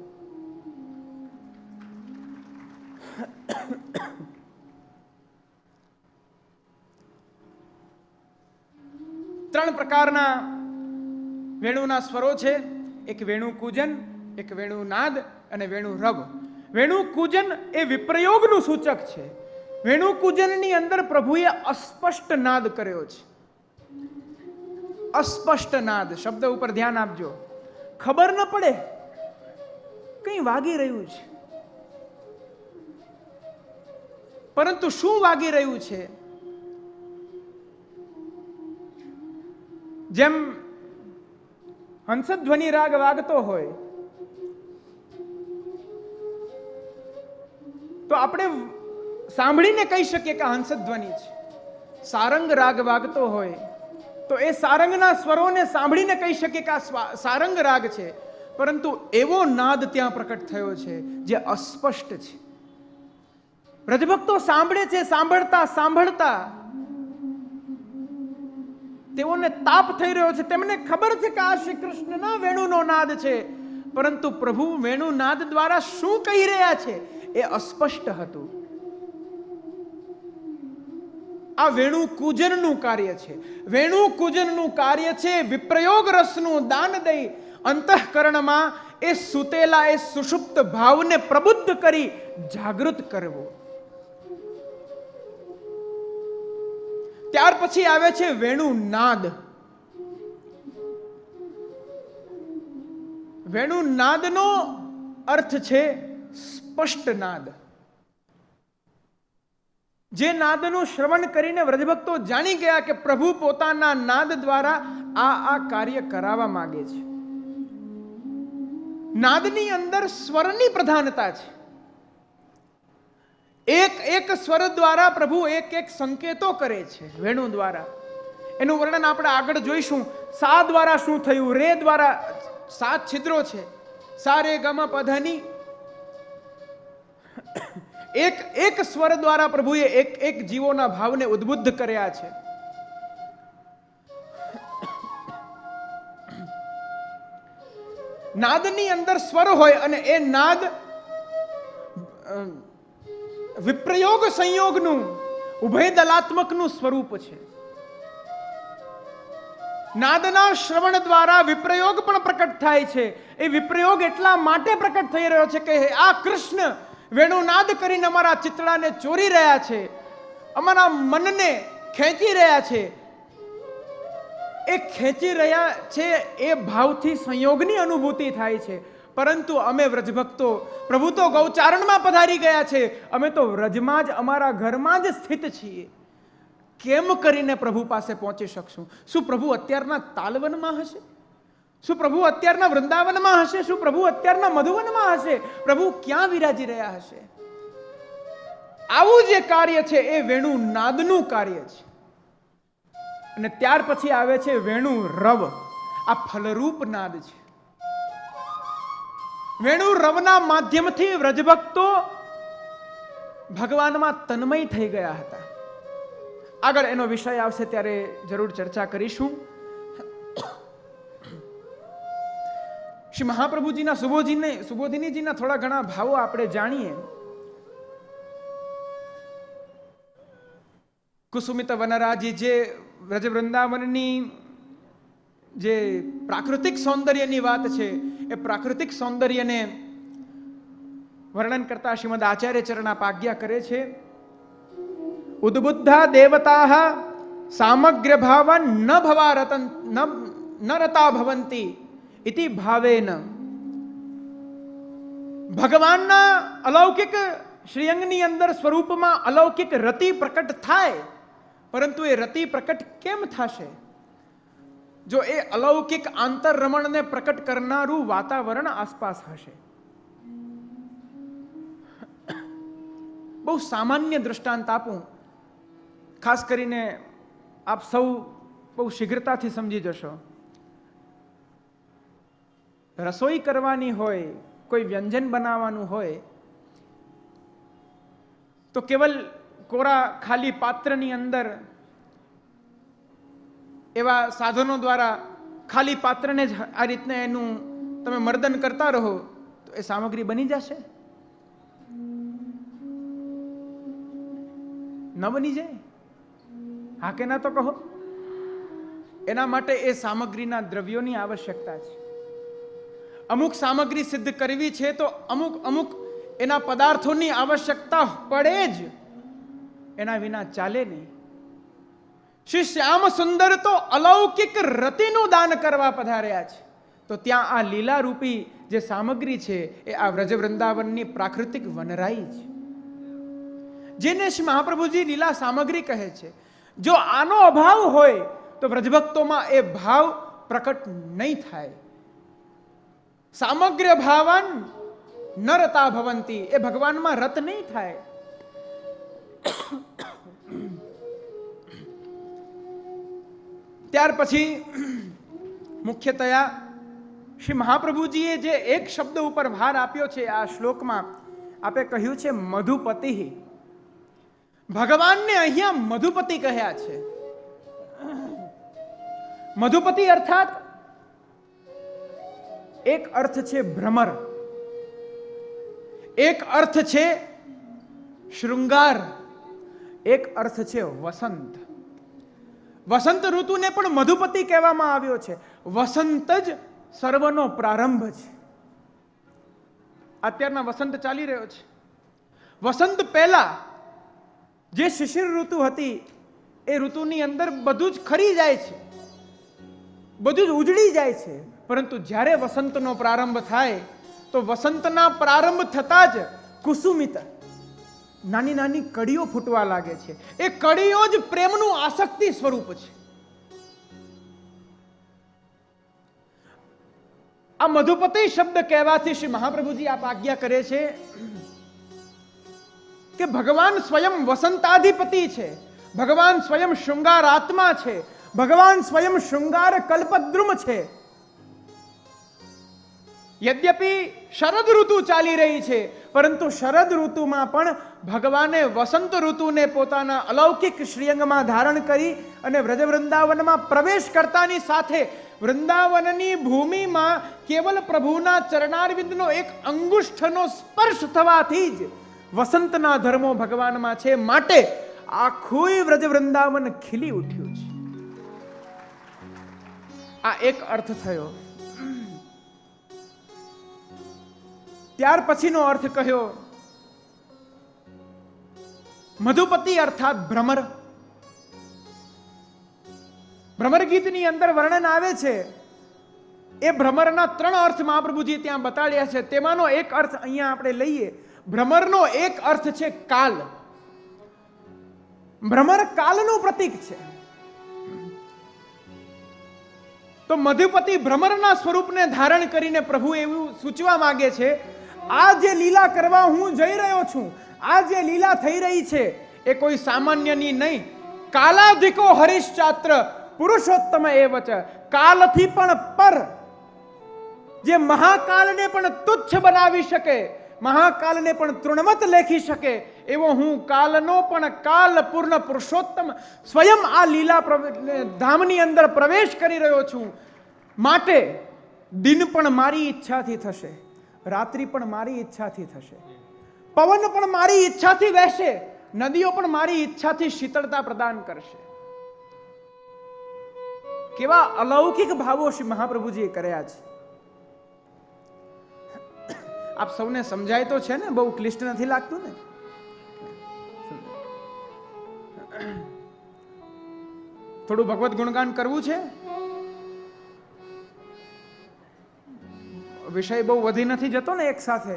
ત્રણ પ્રકારના વેણુના સ્વરો છે, એક વેણુ કૂજન, એક વેણુ નાદ અને વેણુ રવ. વેણુ કૂજન એ વિપ્રયોગનું સૂચક છે. વેણુ કૂજનની અંદર પ્રભુએ અસ્પષ્ટ નાદ કર્યો છે. અસ્પષ્ટ નાદ શબ્દ ઉપર ધ્યાન આપજો. ખબર ન પડે, કંઈ વાગી રહ્યું છે. પરંતુ શું વાગી રહ્યું છે? જેમ હંસધ્વનિ રાગ વાગતો હોય તો આપણે સાંભળીને કહી શકીએ કે હંસધ્વનિ છે. સારંગ રાગ વાગતો હોય તો એ સારંગના સ્વરોને સાંભળીને કહી શકીએ કે આ સારંગ રાગ છે. પરંતુ એવો નાદ ત્યાં પ્રકટ થયો છે જે અસ્પષ્ટ છે. વ્રજભક્તો સાંભળે છે, સાંભળતા સાંભળતા તેઓને તાપ થઈ રહ્યો છે. તેમને ખબર છે કે આ શ્રી કૃષ્ણના વેણુનો નાદ છે, પરંતુ પ્રભુ વેણુ નાદ દ્વારા શું કહી રહ્યા છે એ અસ્પષ્ટ હતું. આ વેણુ કૂજનનું કાર્ય છે. વેણુ કૂજનનું કાર્ય છે વિપ્રયોગ રસનું દાન દઈ અંતઃકરણમાં એ સુતેલા એ સુષુપ્ત ભાવને પ્રબુદ્ધ કરી જાગૃત કરવો. ત્યાર પછી આવે છે વેણુ નાદ. વેણુ નાદનો અર્થ છે સ્પષ્ટ નાદ. જે નાદનું શ્રવણ કરીને વ્રજભક્તો જાણી ગયા કે પ્રભુ પોતાના નાદ દ્વારા આ કાર્ય કરાવવા માંગે છે. નાદની અંદર સ્વરની પ્રધાનતા છે. એક એક સ્વર દ્વારા પ્રભુ એક એક સંકેતો કરે છે. વેણુ દ્વારા એનું વર્ણન આપણે આગળ જોઈશું. સા દ્વારા શું થયું, રે દ્વારા 7 છિદ્રો છે. સા રે ગ મ પ ધ ની. એક એક સ્વર દ્વારા પ્રભુએ એક એક જીવોના ભાવને ઉદ્બુદ્ધ કર્યા છે. નાદની અંદર સ્વર હોય અને એ નાદ વિપ્રયોગ સંયોગનું ઉભય દલાત્મકનું સ્વરૂપ છે. નાદના શ્રવણ દ્વારા વિપ્રયોગ પણ પ્રકટ થાય છે. એ વિપ્રયોગ એટલા માટે પ્રકટ થઈ રહ્યો છે કે આ કૃષ્ણ વેણુનાદ કરીને અમારા ચિત્તડાને ચોરી રહ્યા છે, અમારા મનને ખેંચી રહ્યા છે. એ ખેંચી રહ્યા છે એ ભાવથી સંયોગની અનુભૂતિ થાય છે. પરંતુ અમે વ્રજભક્તો પ્રભુ તો ગૌચારણમાં પધારી ગયા છે, અમે તો વ્રજમાં જ અમારા ઘરમાં જ સ્થિત છીએ. કેમ કરીને પ્રભુ પાસે પહોંચી શકશું? શું પ્રભુ અત્યારના તાલવનમાં હશે? શું પ્રભુ અત્યારના વૃંદાવનમાં હશે? શું પ્રભુ અત્યારના મધુવનમાં હશે? પ્રભુ ક્યાં વિરાજી રહ્યા હશે? આવું જે કાર્ય છે એ વેણુ નાદનું કાર્ય છે. અને ત્યાર પછી આવે છે વેણુ રવ. આ ફલરૂપ નાદ છે. વેણુ રવના માધ્યમથી વ્રજભક્તો ભગવાનમાં તન્મય થઈ ગયા હતા. આગળ એનો વિષય આવશે ત્યારે જરૂર ચર્ચા કરીશું. શ્રી મહાપ્રભુજીના સુબોધિનીજીના થોડા ઘણા ભાવો આપણે જાણીએ. કુસુમિત વનરાજી, જે વ્રજ વૃંદાવનની જે પ્રાકૃતિક સૌંદર્યની વાત છે, એ પ્રાકૃતિક સૌંદર્યને વર્ણન કરતા શ્રીમદ આચાર્ય ચરણાપ આજ્ઞા કરે છે. ઉદ્બુદ્ધા દેવતાઃ સામગ્ર્ય ભાવાન ન ભવા રતન ન રતા ભવંતી ઇતિ ભાવેન. ભગવાનના અલૌકિક શ્રીઅંગની અંદર સ્વરૂપમાં અલૌકિક રતિ પ્રકટ થાય, પરંતુ એ રતિ પ્રકટ કેમ થશે? જો એ અલૌકિક આંતરરમણને પ્રકટ કરનારું વાતાવરણ આસપાસ હશે. બહુ સામાન્ય દૃષ્ટાંત આપું, ખાસ કરીને આપ સૌ બહુ શીઘ્રતાથી સમજી જશો. રસોઈ કરવાની હોય, કોઈ વ્યંજન બનાવવાનું હોય, તો કેવલ કોરા ખાલી પાત્રની અંદર એવા સાધનો દ્વારા ખાલી પાત્રને જ આ રીતના એનું તમે મર્દન કરતા રહો તો એ સામગ્રી બની જશે? ન બની જાય? હા કે ના તો કહો. એના માટે એ સામગ્રીના દ્રવ્યોની આવશ્યકતા છે. અમુક સામગ્રી સિદ્ધ કરવી છે તો અમુક એના પદાર્થોની આવશ્યકતા પડે જ. એના વિના ચાલે નહીં. શ્રી શ્યામ સુંદર તો અલૌકિક રતિનું દાન કરવા પધાર્યા છે. તો ત્યાં આ લીલા રૂપી જે સામગ્રી છે એ આ વ્રજ વૃંદાવનની પ્રાકૃતિક વનરાઈ છે, જેને શ્રી મહાપ્રભુજી લીલા સામગ્રી કહે છે. જો આનો અભાવ હોય તો વ્રજભક્તોમાં એ ભાવ પ્રકટ નહીં થાય. સામગ્ર્ય ભાવાન ન રતા ભવંતી, એ ભગવાનમાં રત નહીં થાય. ત્યાર પછી મુખ્યતયા શ્રી મહાપ્રભુજીએ જે એક શબ્દ ઉપર ભાર આપ્યો છે આ શ્લોકમાં, આપે કહ્યું છે મધુપતિ. ભગવાનને અહીંયા મધુપતિ કહ્યા છે. મધુપતિ અર્થાત એક અર્થ છે ભ્રમર, એક અર્થ છે શૃંગાર, એક અર્થ છે વસંત. વસંત ઋતુને પણ મધુપતિ કહેવામાં આવ્યો છે. વસંત જ સર્વનો પ્રારંભ છે. અત્યારના વસંત ચાલી રહ્યો છે. વસંત પહેલા જે શિશિર ઋતુ હતી એ ઋતુની અંદર બધું જ ખરી જાય છે, બધું જ ઉજળી જાય છે. પરંતુ જ્યારે વસંતનો પ્રારંભ થાય તો વસંતના પ્રારંભ થતા જ કુસુમિત નાની નાની કડીઓ ફૂટવા લાગે છે. એ કડીઓ જ પ્રેમનું આસક્તિ સ્વરૂપ છે. આ મધુપતિ શબ્દ કહેવાથી શ્રી મહાપ્રભુજી આપ આજ્ઞા કરે છે કે ભગવાન સ્વયં વસંતાધિપતિ છે, ભગવાન સ્વયં શૃંગાર આત્મા છે, ભગવાન સ્વયં શૃંગાર કલ્પદ્રુમ છે. યદ્યપિ શરદ ઋતુ ચાલી રહી છે, પરંતુ શરદ ઋતુમાં પણ ભગવાને વસંત ઋતુને પોતાના અલૌકિક શ્રીઅંગમાં ધારણ કરી અને વ્રજ વૃંદાવનમાં પ્રવેશ કરતાની સાથે વૃંદાવનની ભૂમિમાં કેવલ પ્રભુના ચરણારવિંદનો એક અંગુષ્ઠનો સ્પર્શ થવાથી જ વસંતના ધર્મો ભગવાનમાં છે. માટે આખું વ્રજ વૃંદાવન ખીલી ઉઠ્યું છે. આ એક અર્થ થયો. ત્યાર પછીનો અર્થ કહ્યો મધુપતિ અર્થાત ભ્રમર. ભ્રમર ગીતની અંદર વર્ણન આવે છે. એ ભ્રમરના 3 અર્થ મહાપ્રભુજી ત્યાં બતાડ્યા છે. તેમાંનો એક અર્થ અહીંયા આપણે લઈએ. ભ્રમરનો એક અર્થ છે કાલ. ભ્રમર કાલનું પ્રતીક છે. તો મધુપતિ ભ્રમરના સ્વરૂપને ધારણ કરીને પ્રભુ એવું સૂચવા માંગે છે, આ જે લીલા કરવા હું જઈ રહ્યો છું, આ જે લીલા થઈ રહી છે એ કોઈ સામાન્યની નહીં. કાલાધિકો હરિશ્ચાત્ર પુરુષોત્તમ એવ ચ. કાલથી પણ પર, જે મહાકાલને પણ તુચ્છ બનાવી શકે, મહાકાલને પણ તૃણમત લેખી શકે એવો હું કાલનો પણ કાલ પૂર્ણ પુરુષોત્તમ સ્વયં આ લીલા ધામની અંદર પ્રવેશ કરી રહ્યો છું. માટે દિન પણ મારી ઈચ્છાથી થશે, રાત્રિ પણ મારી ઈચ્છાથી થશે, પવન પણ મારી ઈચ્છાથી વહેશે, નદીઓ પણ મારી ઈચ્છાથી શીતળતા પ્રદાન કરશે. કેવા અલૌકિક ભાવો શ્રી મહાપ્રભુજીએ કર્યા છે. આપ સૌને સમજાય તો છે ને? બહુ ક્લિષ્ટ નથી લાગતું ને? થોડું ભગવત ગુણગાન કરવું છે. વિષય બહુ વધી નથી જતો ને એક સાથે.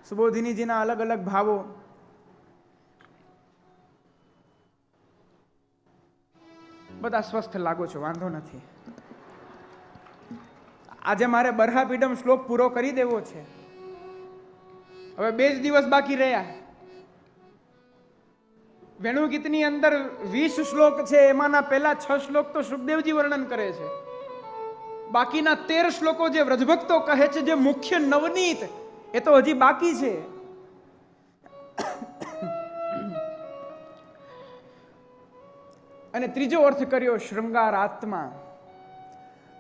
સુબોધિનીજીના અલગ અલગ ભાવો. બધા સ્વસ્થ લાગો છો, વાંધો નથી. આજે મારે બરહાપીડમ શ્લોક પૂરો કરી દેવો છે. હવે 2 જ દિવસ બાકી રહ્યા. વેણુ ગીતની અંદર 20 શ્લોક છે, એમાંના પહેલા 6 શ્લોક તો સુખદેવજી વર્ણન કરે છે. બાકીના 13 શ્લોકો જે વ્રજભક્તો કહે છે, જે મુખ્ય નવનીત, એ તો હજી બાકી છે. અને ત્રીજો અર્થ કર્યો શૃંગાર આત્મા.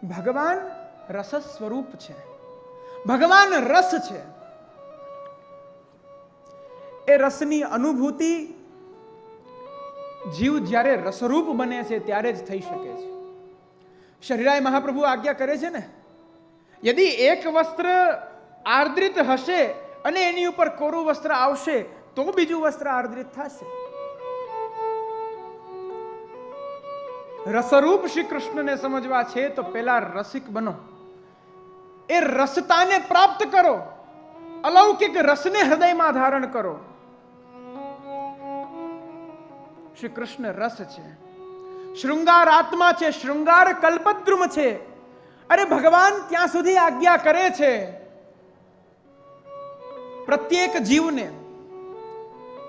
ભગવાન રસ સ્વરૂપ છે, ભગવાન રસ છે. એ રસની અનુભૂતિ જીવ જ્યારે રસરૂપ બને છે ત્યારે જ થઈ શકે છે. શરીરાય મહાપ્રભુ આજ્ઞા કરે છે ને, યદિ એક વસ્ત્ર આર્દ્રિત હશે અને એની ઉપર કોરું વસ્ત્ર આવશે તો બીજું વસ્ત્ર આર્દ્રિત થશે. રસરૂપ શ્રી કૃષ્ણને સમજવા છે તો પેલા રસિક બનો. એ રસતાને પ્રાપ્ત કરો, અલૌકિક રસને હૃદયમાં ધારણ કરો. શ્રી કૃષ્ણ રસ છે, શૃંગાર આત્મા છે, શૃંગાર કલ્પદ્રુમ છે. અરે ભગવાન ત્યાં સુધી આજ્ઞા કરે છે પ્રત્યેક જીવને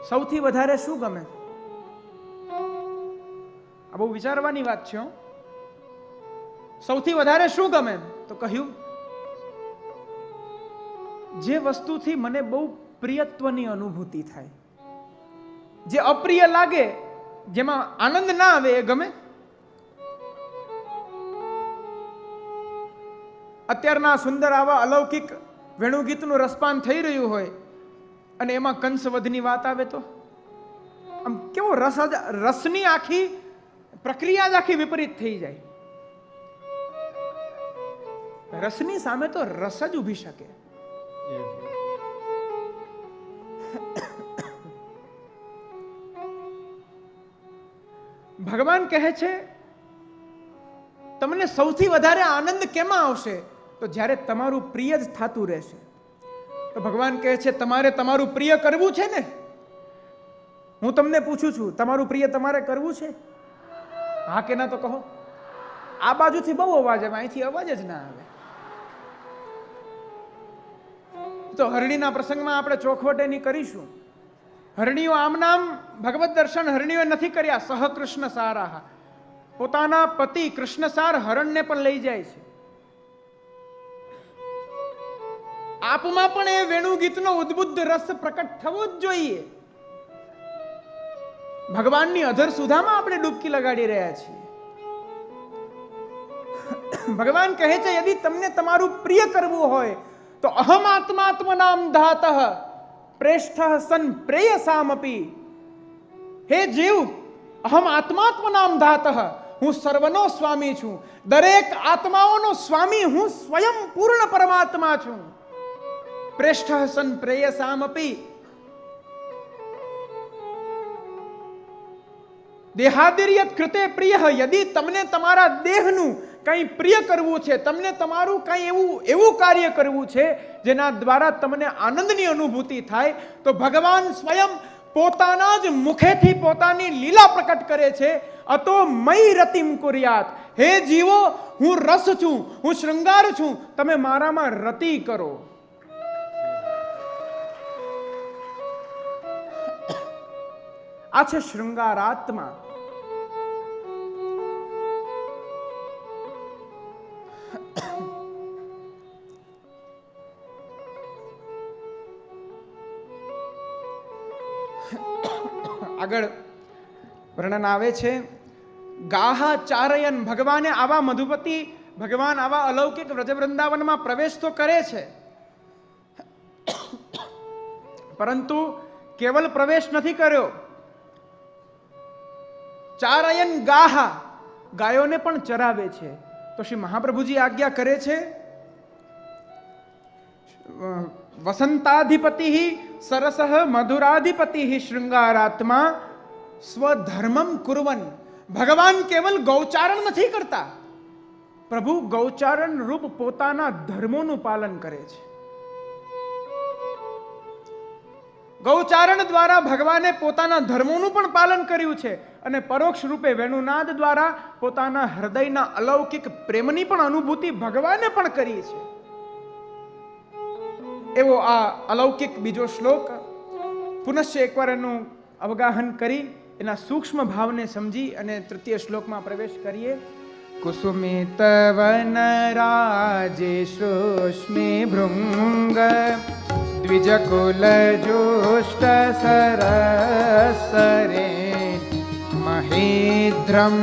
સૌથી વધારે શું ગમે? આ બહુ વિચારવાની વાત છે. સૌથી વધારે શું ગમે? તો કહ્યું જે વસ્તુથી મને બહુ પ્રિયત્વની અનુભૂતિ થાય, જે અપ્રિય લાગે, જેમાં આનંદ ના આવે, એ ગમે. અત્યારના સુંદર આવા અલૌકિક વેણુગીતનું રસપાન થઈ રહ્યું હોય અને એમાં કંસવધની વાત આવે તો આમ કેવો રસની આખી પ્રક્રિયા જ આખી વિપરીત થઈ જાય. રસની સામે તો રસ જ ઊભી શકે. ભગવાન કહે છે તમને સૌથી વધારે આનંદ કેમાં આવશે? તો જ્યારે તમારું પ્રિય જ થતું રહેશે. તો ભગવાન કહે છે તમારે તમારું પ્રિય કરવું છે ને? હું તમને પૂછું છું, તમારું પ્રિય તમારે કરવું છે? હા કે ના તો કહો. આ બાજુથી બહુ અવાજ આવે, અહીંથી અવાજ જ ના આવે. તો હરણીના પ્રસંગમાં આપણે ચોખવટેની કરીશું. હરણીઓ આમ નામ ભગવત દર્શન હરણીઓ નથી કર્યા. સહ કૃષ્ણ સારા, પોતાના પતિ કૃષ્ણસાર હરણને પણ લઈ જાય છે. આપમાં પણ એ વેણુ ગીતનો ઉદ્બુદ્ધ રસ પ્રકટ થવો જ જોઈએ. ભગવાનની અધર સુધામાં આપણે ડૂબકી લગાડી રહ્યા છીએ. ભગવાન કહે છે યદિ તમને તમારું પ્રિય કરવું હોય તો અહમ આત્માત્મનામ ધાતઃ પ્રેષ્ઠઃ સન પ્રેયસામપી. હે જીવ, અહમ આત્માત્મનામ ધાતઃ, હું સર્વનો સ્વામી છું, દરેક આત્માઓનો સ્વામી હું સ્વયં પૂર્ણ પરમાત્મા છું. પ્રેષ્ઠઃ સન પ્રેયસામપી. દેહાદિર્યત કૃતે પ્રિય. યદિ તમને તમારા દેહનું કંઈ પ્રિય કરવું છે, તમને તમારું કંઈ એવું કાર્ય કરવું છે જેના દ્વારા તમને આનંદની અનુભૂતિ થાય, તો ભગવાન સ્વયં પોતાના જ મુખેથી પોતાની લીલા પ્રકટ કરે છે. અતો મયી રતિમ કુર્યાત. હે જીવો, હું રસ છું, હું શૃંગાર છું, તમે મારામાં રતિ કરો. આ છે શૃંગાર આત્મા. આગળ વર્ણન આવે છે ગાહા ચારયન. ભગવાને આવા મધુપતિ, ભગવાન આવા અલૌકિક વ્રજ વૃંદાવનમાં પ્રવેશ તો કરે છે, પરંતુ કેવલ પ્રવેશ નથી કર્યો. ચારયન ગાહા, ગાયોને પણ ચરાવે છે. તો શ્રી મહાપ્રભુજી આજ્ઞા કરે છે વસંતાધિપતિ સરસ મધુરાધિપતિ શૃંગારાત્મા સ્વધર્મમ કુર્વન. ભગવાન કેવલ ગૌચારણ નથી કરતા, પ્રભુ ગૌચારણ રૂપ પોતાના ધર્મોનું પાલન કરે છે. ગૌચારણ દ્વારા ભગવાને પોતાના ધર્મોનું પણ પાલન કર્યું છે અને પરોક્ષ રૂપે વેણુનાદ દ્વારા પોતાના હૃદયના અલૌકિક પ્રેમની પણ અનુભૂતિ ભગવાને પણ કરી છે. એવો આ અલૌકિક બીજો શ્લોક પુનશ્ચ એકવાર એનું અવગાહન કરી એના સૂક્ષ્મ ભાવને સમજી અને તૃતીય શ્લોકમાં પ્રવેશ કરીએ. કુસુમિત વનરાજે શુષ્મે ભૃંગ દ્વિજકુલ જોષ્ટ સરસરે મહેદ્રમ.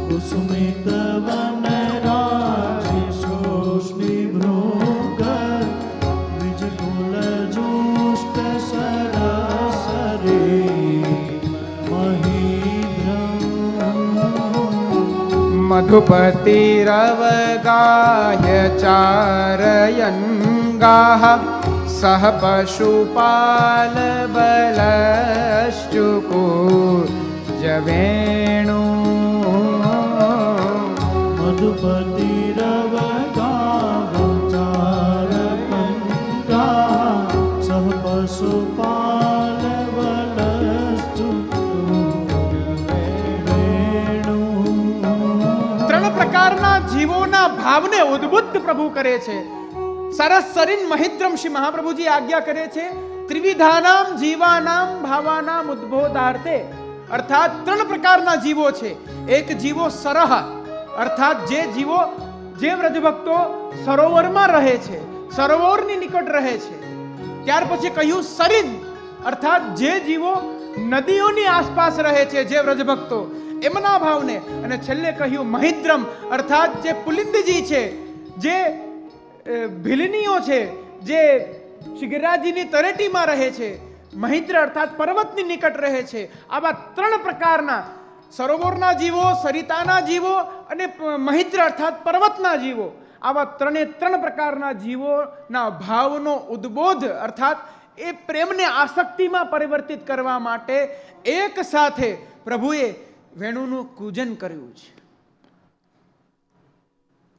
કુસુમિત વનરાજે શુષ્મે ભૃંગ દ્વિજકુલ જોષ્ટ સરસરે મહેદ્રમ. મધુપતિરવગાહ્ય ચારયન ગાહ સહ પશુપાલ બલશ્ચુકુર્જ વેણુ. મધુપતિરવ પ્રકારના જીવોના ભાવને ઉદ્બુદ્ધ પ્રભુ કરે છે. સરસ સરીન મહિદ્રમ શ્રી મહાપ્રભુજી આજ્ઞા કરે છે, ત્રિવિધાનામ જીવાનામ ભાવાનામ ઉદ્બોધાર્થે, અર્થાત 3 પ્રકારના જીવો છે. એક જીવો સરહ, અર્થાત જે જીવો, જે વ્રજભક્તો સરોવરમાં રહે છે, સરોવરની નિકટ રહે છે. ત્યાર પછી કહ્યું સરીન, અર્થાત જે જીવો નદીઓની આસપાસ રહે છે, જે વ્રજભક્તો, એમના ભાવને. અને છેલ્લે કહ્યું મહિદ્રમ, અર્થાત જે પુલિંદજી છે, જે ભીલનીઓ છે, જે શ્રી ગિરિરાજજીની તળેટીમાં રહે છે, મહિદ્ર અર્થાત પર્વતની નિકટ રહે છે. આવા 3 પ્રકારના સરોવરના જીવો, સરિતાના જીવો અને મહિદ્ર અર્થાત પર્વતના જીવો, આવા 3 પ્રકારના જીવોના ભાવનો ઉદ્બોધ અર્થાત એ પ્રેમને આસક્તિમાં પરિવર્તિત કરવા માટે એક સાથે પ્રભુએ વેણુનું કૂજન કર્યું છે.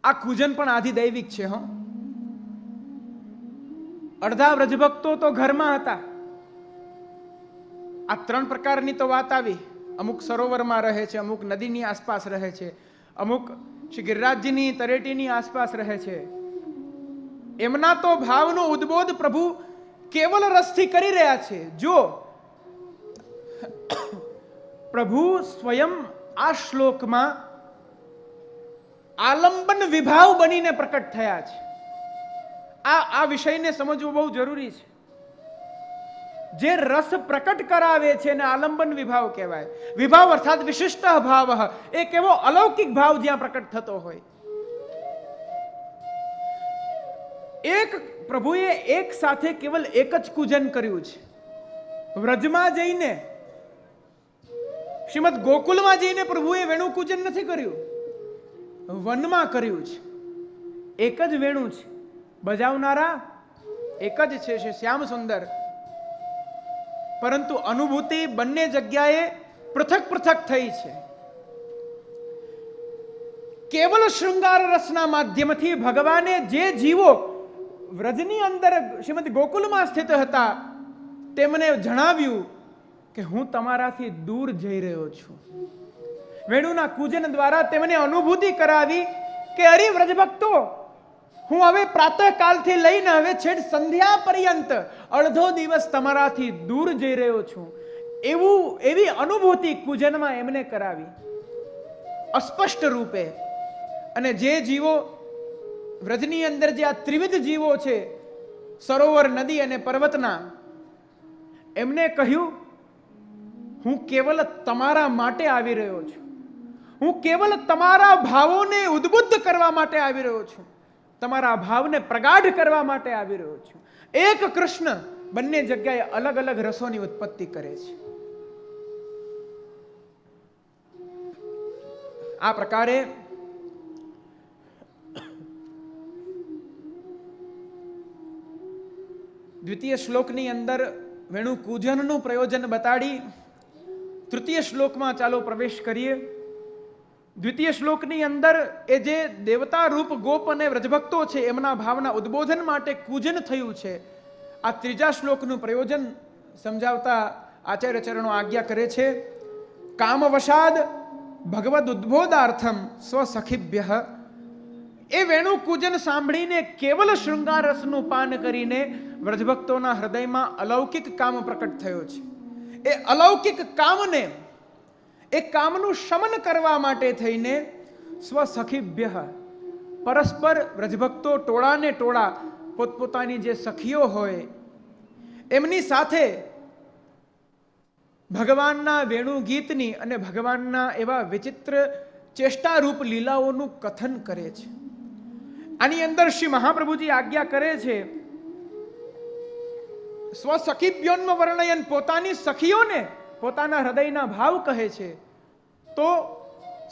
આ કૂજન પણ આધિદૈવિક છે. અડધા વ્રજભક્તો તો ઘરમાં હતા. આ 3 પ્રકારની તો વાત આવી. અમુક સરોવરમાં રહે છે, અમુક નદીની આસપાસ રહે છે, અમુક શ્રી ગિરિરાજજીની તળેટીની આસપાસ રહે છે. એમના તો ભાવનો ઉદ્બોધ પ્રભુ કેવલ રસથી કરી રહ્યા છે. જો પ્રભુ સ્વયં આ શ્લોકમાં આલંબન વિભાવ બનીને પ્રકટ થયા છે. આ વિષયને સમજવું બહુ જરૂરી છે. જે રસ પ્રકટ કરાવે છે એને આલંબન વિભાવ કહેવાય. વિભાવ અર્થાત વિશિષ્ટ ભાવ, એક એવો અલૌકિક ભાવ જ્યાં પ્રકટ થતો હોય. પ્રભુએ એક સાથે કેવલ એક જ કૂજન કર્યું છે. વ્રજમાં જઈને, શ્રીમદ ગોકુલમાં જઈને પ્રભુએ વેણુ કૂજન નથી કર્યું, વનમાં કર્યું છે. એક જ વેણુ છે, બજાવનારા એક જ છે, શ્યામ સુંદર. પરંતુ અનુભૂતિ બંને જગ્યાએ પૃથક પૃથક થઈ છે. કેવલ શૃંગાર રસના માધ્યમથી ભગવાને જે જીવો વ્રજની અંદર શ્રીમદ ગોકુલમાં સ્થિત હતા તેમને જણાવ્યું કે હું તમારાથી દૂર જઈ રહ્યો છું. વેણુના કૂજન દ્વારા તેમને અનુભૂતિ કરાવી કે અરે વ્રજભક્તો, હું હવે પ્રાતઃકાલથી લઈને હવે છેડ સંધ્યા પર્યંત અડધો દિવસ તમારાથી દૂર જઈ રહ્યો છું. એવી અનુભૂતિ કૂજનમાં એમને કરાવી અસ્પષ્ટ રૂપે. અને જે જીવો વ્રજની અંદર જે આ ત્રિવિધ જીવો છે, સરોવર, નદી અને પર્વતના, એમને કહ્યું હું કેવલ તમારા માટે આવી રહ્યો છું. હું કેવલ તમારા ભાવોને ઉદ્બુદ્ધ કરવા માટે આવી રહ્યો છું. તમારા ભાવને પ્રગાઢ કરવા માટે આવી રહ્યો છું. એક કૃષ્ણ બંને જગ્યાએ અલગ અલગ રસોની ઉત્પત્તિ કરે છે. આ પ્રકારે દ્વિતીય શ્લોકની અંદર વેણુ કૂજનનું પ્રયોજન બતાડી તૃતીય શ્લોકમાં ચાલો પ્રવેશ કરીએ. દ્વિતીય શ્લોકની અંદર એ જે દેવતા રૂપ ગોપ અને વ્રજભક્તો છે એમના ભાવના ઉદ્બોધન માટે કૂજન થયું છે. આ ત્રીજા શ્લોકનું પ્રયોજન સમજાવતા આચાર્ય ચરણો આજ્ઞા કરે છે, કામવશાદ ભગવદ ઉદ્બોધાર્થમ સ્વસખીભ્ય. એ વેણુ કૂજન સાંભળીને કેવલ શૃંગાર રસનું પાન કરીને વ્રજભક્તોના હૃદયમાં અલૌકિક કામ પ્રકટ થયો છે. એ અલૌકિક કામને, એ કામનું શમન કરવા માટે થઈને સ્વસખીભ્ય, પરસ્પર વ્રજભક્તો ટોળાને ટોળા પોતપોતાની જે સખીઓ હોય એમની સાથે ભગવાનના વેણુ ગીતની અને ભગવાનના એવા વિચિત્ર ચેષ્ટારૂપ લીલાઓનું કથન કરે છે. આની અંદર શ્રી મહાપ્રભુજી આજ્ઞા કરે છે, સ્વસખીભ્યોન્મ વર્ણયન, પોતાની સખીઓને પોતાના હૃદયના ભાવ કહે છે. તો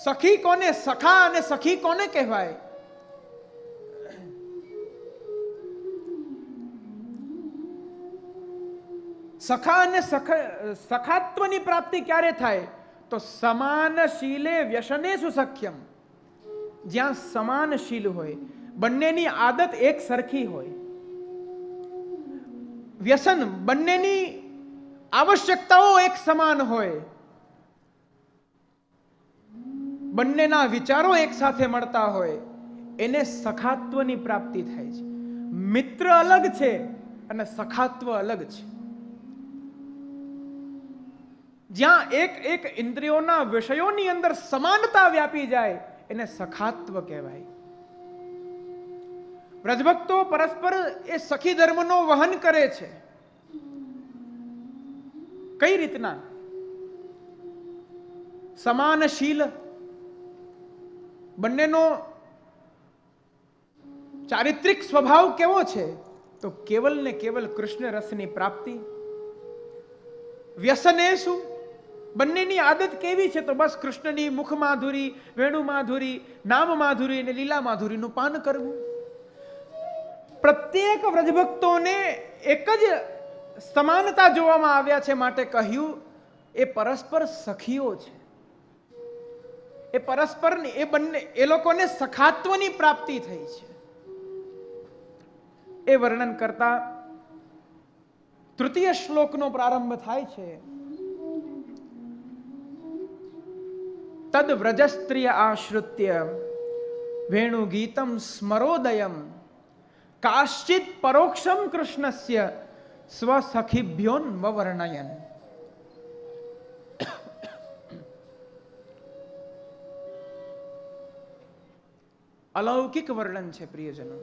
સખી કોને, સખા અને સખી કોને કહેવાય? સખા અને સખાત્વની પ્રાપ્તિ ક્યારે થાય? તો સમાન શીલે વ્યસનેષુ સખ્યમ. જ્યાં સમાન શીલ હોય, બંનેની આદત એક સરખી હોય, વ્યસન બંનેની આવશ્યકતાઓ એક સમાન હોય, બંનેના વિચારો એક સાથે મળતા હોય એને સખાત્વની પ્રાપ્તિ થાય છે. મિત્ર અલગ છે અને સખાત્વ અલગ છે. જ્યાં એક એક ઇન્દ્રિયોના વિષયોની અંદર સમાનતા વ્યાપી જાય એને સખાત્વ કહેવાય. વ્રજભક્તો પરસ્પર એ સખી ધર્મનો વહન કરે છે. કઈ રીતના? સમાનશીલ, બંનેનો ચારિત્રિક સ્વભાવ કેવો છે? તો કેવલ ને કેવલ કૃષ્ણ રસની પ્રાપ્તિ. વ્યસને શું? બંનેની આદત કેવી છે? તો બસ કૃષ્ણની મુખ માધુરી, વેણુ માધુરી, નામ માધુરી અને લીલા માધુરીનું પાન કરવું. પ્રત્યેક વ્રજભક્તોને એક જ સમાનતા જોવામાં આવ્યા છે, માટે કહ્યું એ પરસ્પર સખીઓ છે. એ પરસ્પર એ બંને એ લોકોને સખાત્વની પ્રાપ્તિ થઈ છે. એ વર્ણન કરતા તૃતીય શ્લોકનો પ્રારંભ થાય છે. તદ વ્રજસ્ત્રિય આશ્રિત્ય વેણુ ગીતમ સ્મરોદયમ કાશ્ચિત પરોક્ષમ કૃષ્ણસ્ય સ્વસખીભ્યોન્વર્ણયન. અલૌકિક વર્ણન છે પ્રિયજનો.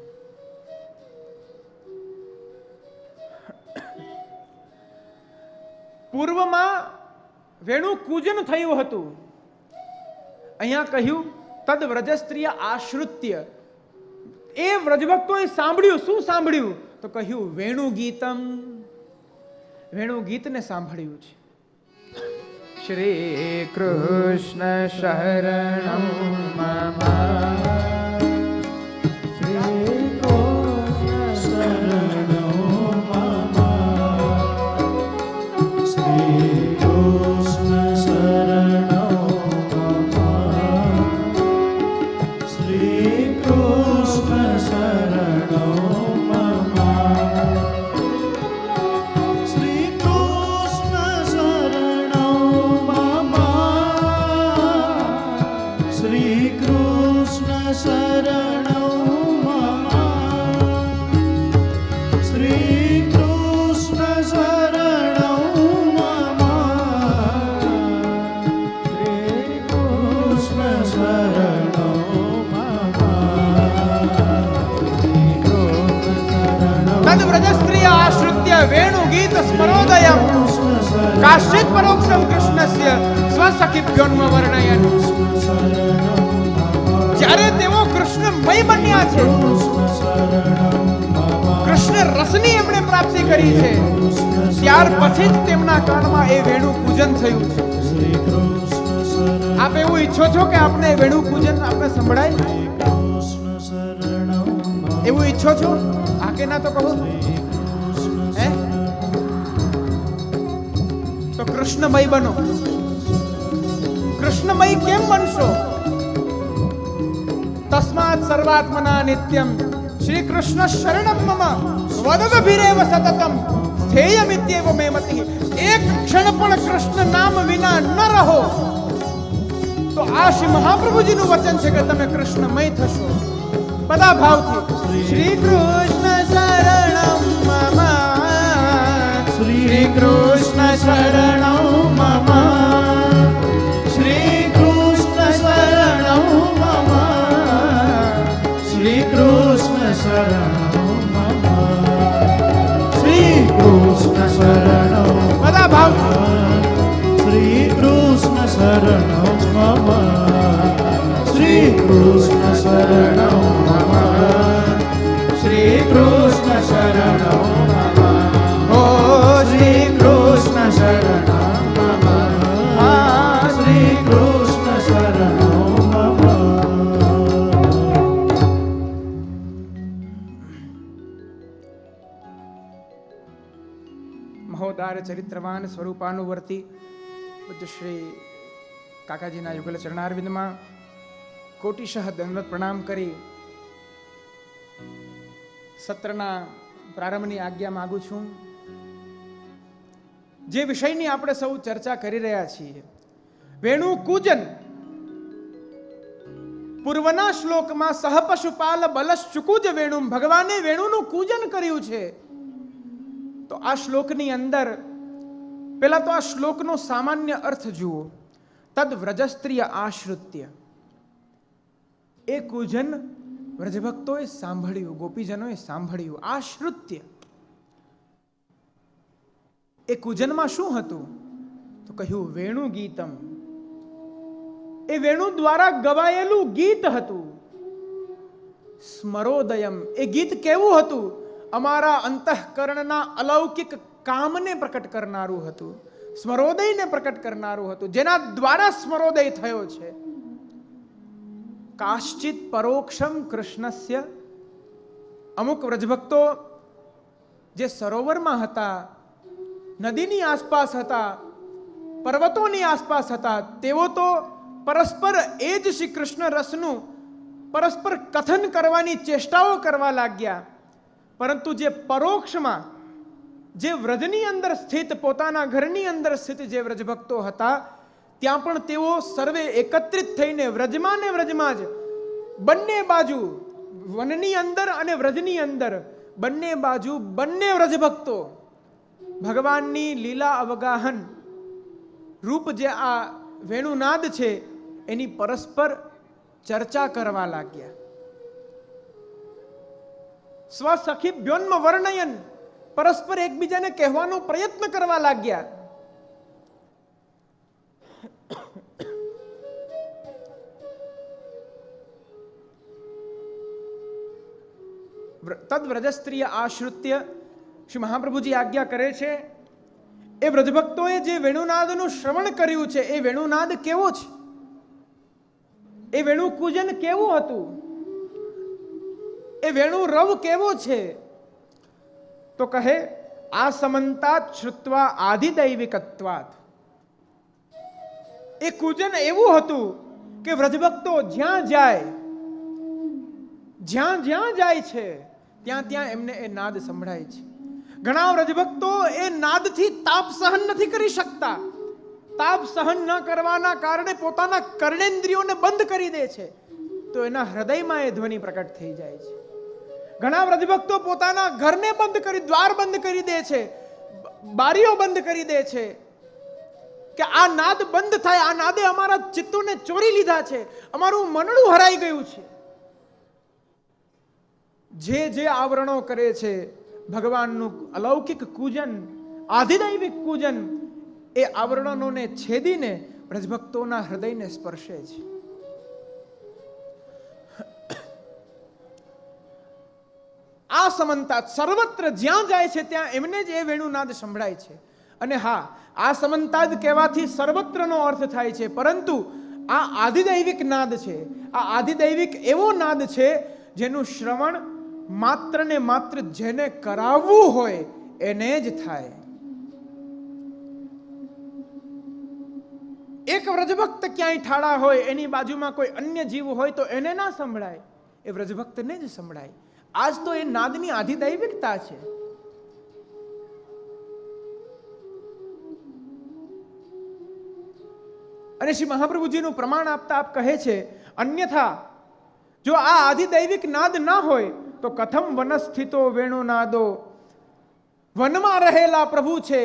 પૂર્વમાં વેણુ કૂજન થયું હતું. અહીંયા કહ્યું તદ વ્રજસ્ત્રિય આશ્રિત્ય. એ વ્રજભક્તોએ સાંભળ્યું. શું સાંભળ્યું? તો કહ્યું વેણુ ગીતમ. વેણુ ગીતને સાંભળ્યું છે. શ્રી કૃષ્ણ શરણમ મમ. વેણુ ગીત સ્મરોદયમ કાશ્ચિત પરોક્ષમ કૃષ્ણસ્ય સ્વસખીભ્યોન્વર્ણયન. જ્યારે તેઓ કૃષ્ણમય બન્યા છે, કૃષ્ણ રસની એમણે પ્રાપ્તિ કરી છે, ત્યાર પછી જ તેમના કાનમાં એ વેણુ પૂજન થયું છે. આપ એવું ઈચ્છો છો કે આપને વેણુ પૂજન આપણે સંભળાય? એવું ઈચ્છો છો? આ કે ના તો કહો. તો કૃષ્ણમય બનો. કૃષ્ણમય કેમ બનશો? તસ્માત સર્વાત્મના નિત્યમ શ્રી કૃષ્ણ શરણમ મમ વદદભિરેવ સતતમ સ્થેયમિત્યેવ મે મતિઃ. એક ક્ષણ પણ કૃષ્ણ નામ વિના ન રહો તો આ શ્રી મહાપ્રભુજીનું વચન છે કે તમે કૃષ્ણમય થશો. બધા ભાવથી શ્રી કૃષ્ણ શરણમ મમ. શ્રી કૃષ્ણ શરણમ મમ. શ્રી કૃષ્ણ શરણમ મમ. શ્રી કૃષ્ણ શરણમ મમ. શ્રી કૃષ્ણ શરણમ. બધા ભાવ. શ્રી કૃષ્ણ શરણમ મમ. શ્રી કૃષ્ણ શરણમ મમ. શ્રી કૃષ્ણ શરણમ મમ. શ્રી કૃષ્ણ શરણમ મમ. શ્રી કૃષ્ણ શરણમ મમ. મહોદાર ચરિત્રવાન સ્વરૂપાનુવર્તી પૂજ્ય શ્રી કાકાજીના યુગલ ચરણારવિંદમાં કોટિશઃ દંડવત પ્રણામ કરી સત્રના પ્રારંભની આજ્ઞા માંગુ છું. જે વિષયની આપણે સૌ ચર્ચા કરી રહ્યા છીએ, વેણુ કૂજન. પૂર્વના શ્લોકમાં સહ પશુપાલ બલશ્ચુકુજ વેણુમ, ભગવાને વેણુનું પૂજન કર્યું છે. તો આ શ્લોકની અંદર પેલા તો આ શ્લોકનો સામાન્ય અર્થ જુઓ. તદ વ્રજસ્ત્રીય આશ્રિત્ય, એ પૂજન વ્રજભક્તોએ સાંભળ્યું, ગોપીજનોએ સાંભળ્યું. આશ્રિત્ય, એ કૂજનમાં શું હતું? તો કહ્યું વેણુ ગીતમ, એ વેણુ દ્વારા ગવાયેલું ગીત હતું. સ્મરોદયમ, એ ગીત કેવું હતું? અમારા અંતઃકરણના અલૌકિક કામને પ્રકટ કરનારું હતું, સ્મરોદયને પ્રકટ કરનારું હતું, જેના દ્વારા સ્મરોદય થયો છે. કાશ્ચિત પરોક્ષમ કૃષ્ણસ્ય, અમુક વ્રજભક્તો જે સરોવરમાં હતા, નદીની આસપાસ હતા, પર્વતોની આસપાસ હતા, તેઓ તો પરસ્પર એ જ શ્રી કૃષ્ણ રસનું પરસ્પર કથન કરવાની ચેષ્ટાઓ કરવા લાગ્યા. પરંતુ જે પરોક્ષમાં, જે વ્રજની અંદર સ્થિત, પોતાના ઘરની અંદર સ્થિત જે વ્રજભક્તો હતા, ત્યાં પણ તેઓ સર્વે એકત્રિત થઈને વ્રજમાં ને વ્રજમાં જ બંને બાજુ, વનની અંદર અને વ્રજની અંદર બંને બાજુ બંને વ્રજભક્તો ભગવાનની લીલા અવગાહન રૂપ જે આ વેણુનાદ છે એની પરસ્પર ચર્ચા કરવા લાગ્યા. સ્વસખીભ્યોન્મ વર્ણયન, પરસ્પર એકબીજાને કહેવાનો પ્રયત્ન કરવા લાગ્યા. તદ વ્રજસ્ત્રીય આશ્રિત્ય, શ્રી મહાપ્રભુજી આજ્ઞા કરે છે, એ વ્રજભક્તોએ જે વેણુનાદનું શ્રવણ કર્યું છે, એ વેણુનાદ કેવો છે? એ વેણુ કૂજન કેવું હતું? એ વેણુ રવ કેવો છે? તો કહે આ સમંતાત શ્રુત્વા આધિદૈવિકત્વાત, એ કૂજન એવું હતું કે વ્રજભક્તો જ્યાં જાય, જ્યાં જ્યાં જાય છે ત્યાં ત્યાં એમને એ નાદ સંભળાય છે. ઘણા વ્રજભક્તો એ નાદથી તાપ સહન નથી કરી શકતા. તાપ સહન ન કરવાના કારણે પોતાના કર્ણેન્દ્રિયોને બંધ કરી દે છે, તો એના હૃદયમાં એ ધ્વનિ પ્રકટ થઈ જાય છે. ઘણા વ્રજભક્તો પોતાના ઘરને બંધ કરી, દ્વાર બંધ કરી દે છે, બારીઓ બંધ કરી દે છે કે આ નાદ બંધ થાય, આ નાદે અમારા ચિત્તોને ચોરી લીધા છે, અમારું મનડું હરાઈ ગયું છે. જે જે આવરણો કરે છે, ભગવાનનું અલૌકિક પૂજન, આધિદૈવિક પૂજન, એ આવરણોને છેદીને વ્રજભક્તોના હૃદયને સ્પર્શે છે. આ સમંતા સર્વત્ર જ્યાં જાય છે ત્યાં એમને જ એ વેણુનાદ સંભળાય છે. અને હા, આ સમંતાદ કહેવાથી સર્વત્રનો અર્થ થાય છે, પરંતુ આ આધિદૈવિક નાદ છે. આ આધિદૈવિક એવો નાદ છે જેનું શ્રવણ માત્ર ને માત્ર જેને કરાવવું હોય એને જ થાય. એક વ્રજભક્ત ક્યાંય ઠાળા હોય, એની બાજુમાં કોઈ અન્ય જીવ હોય તો એને ના સંભળાય, એ વ્રજભક્તને જ સંભળાય. આજ તો એ નાદની આધિદૈવિકતા છે. અને શ્રી મહાપ્રભુજીનું પ્રમાણ આપતા આપ કહે છે, અન્યથા જો આ આધિદૈવિક નાદ ના હોય તો કથમ વનસ્થિતો વેણુનાદો, વનમાં રહેલા પ્રભુ છે,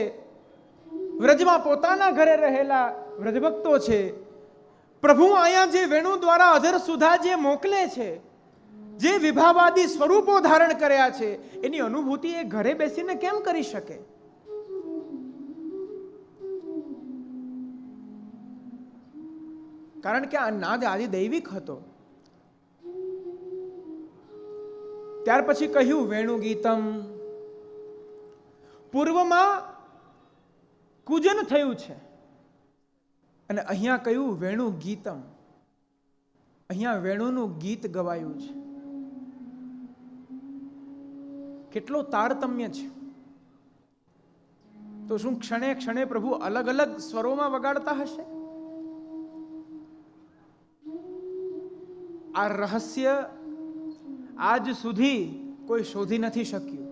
વ્રજમાં પોતાના ઘરે રહેલા વ્રજભક્તો છે, પ્રભુ અહીંયા જે વેણુ દ્વારા અધર સુધા જે મોકલે છે, જે વિભાવાદી સ્વરૂપો ધારણ કર્યા છે, એની અનુભૂતિ એ ઘરે બેસીને કેમ કરી શકે? કારણ કે આ નાદ આદિ દૈવિક હતો. ત્યાર પછી કહ્યું વેણુ ગીતમ. પૂર્વમાં કૂજન થયું છે અને અહીંયા કહ્યું વેણુ ગીતમ. અહીંયા વેણુનું ગીત ગવાયું છે. કેટલો તારતમ્ય છે! તો શું ક્ષણે ક્ષણે પ્રભુ અલગ અલગ સ્વરોમાં વગાડતા હશે? આ રહસ્ય આજ સુધી કોઈ શોધી નથી શક્યું.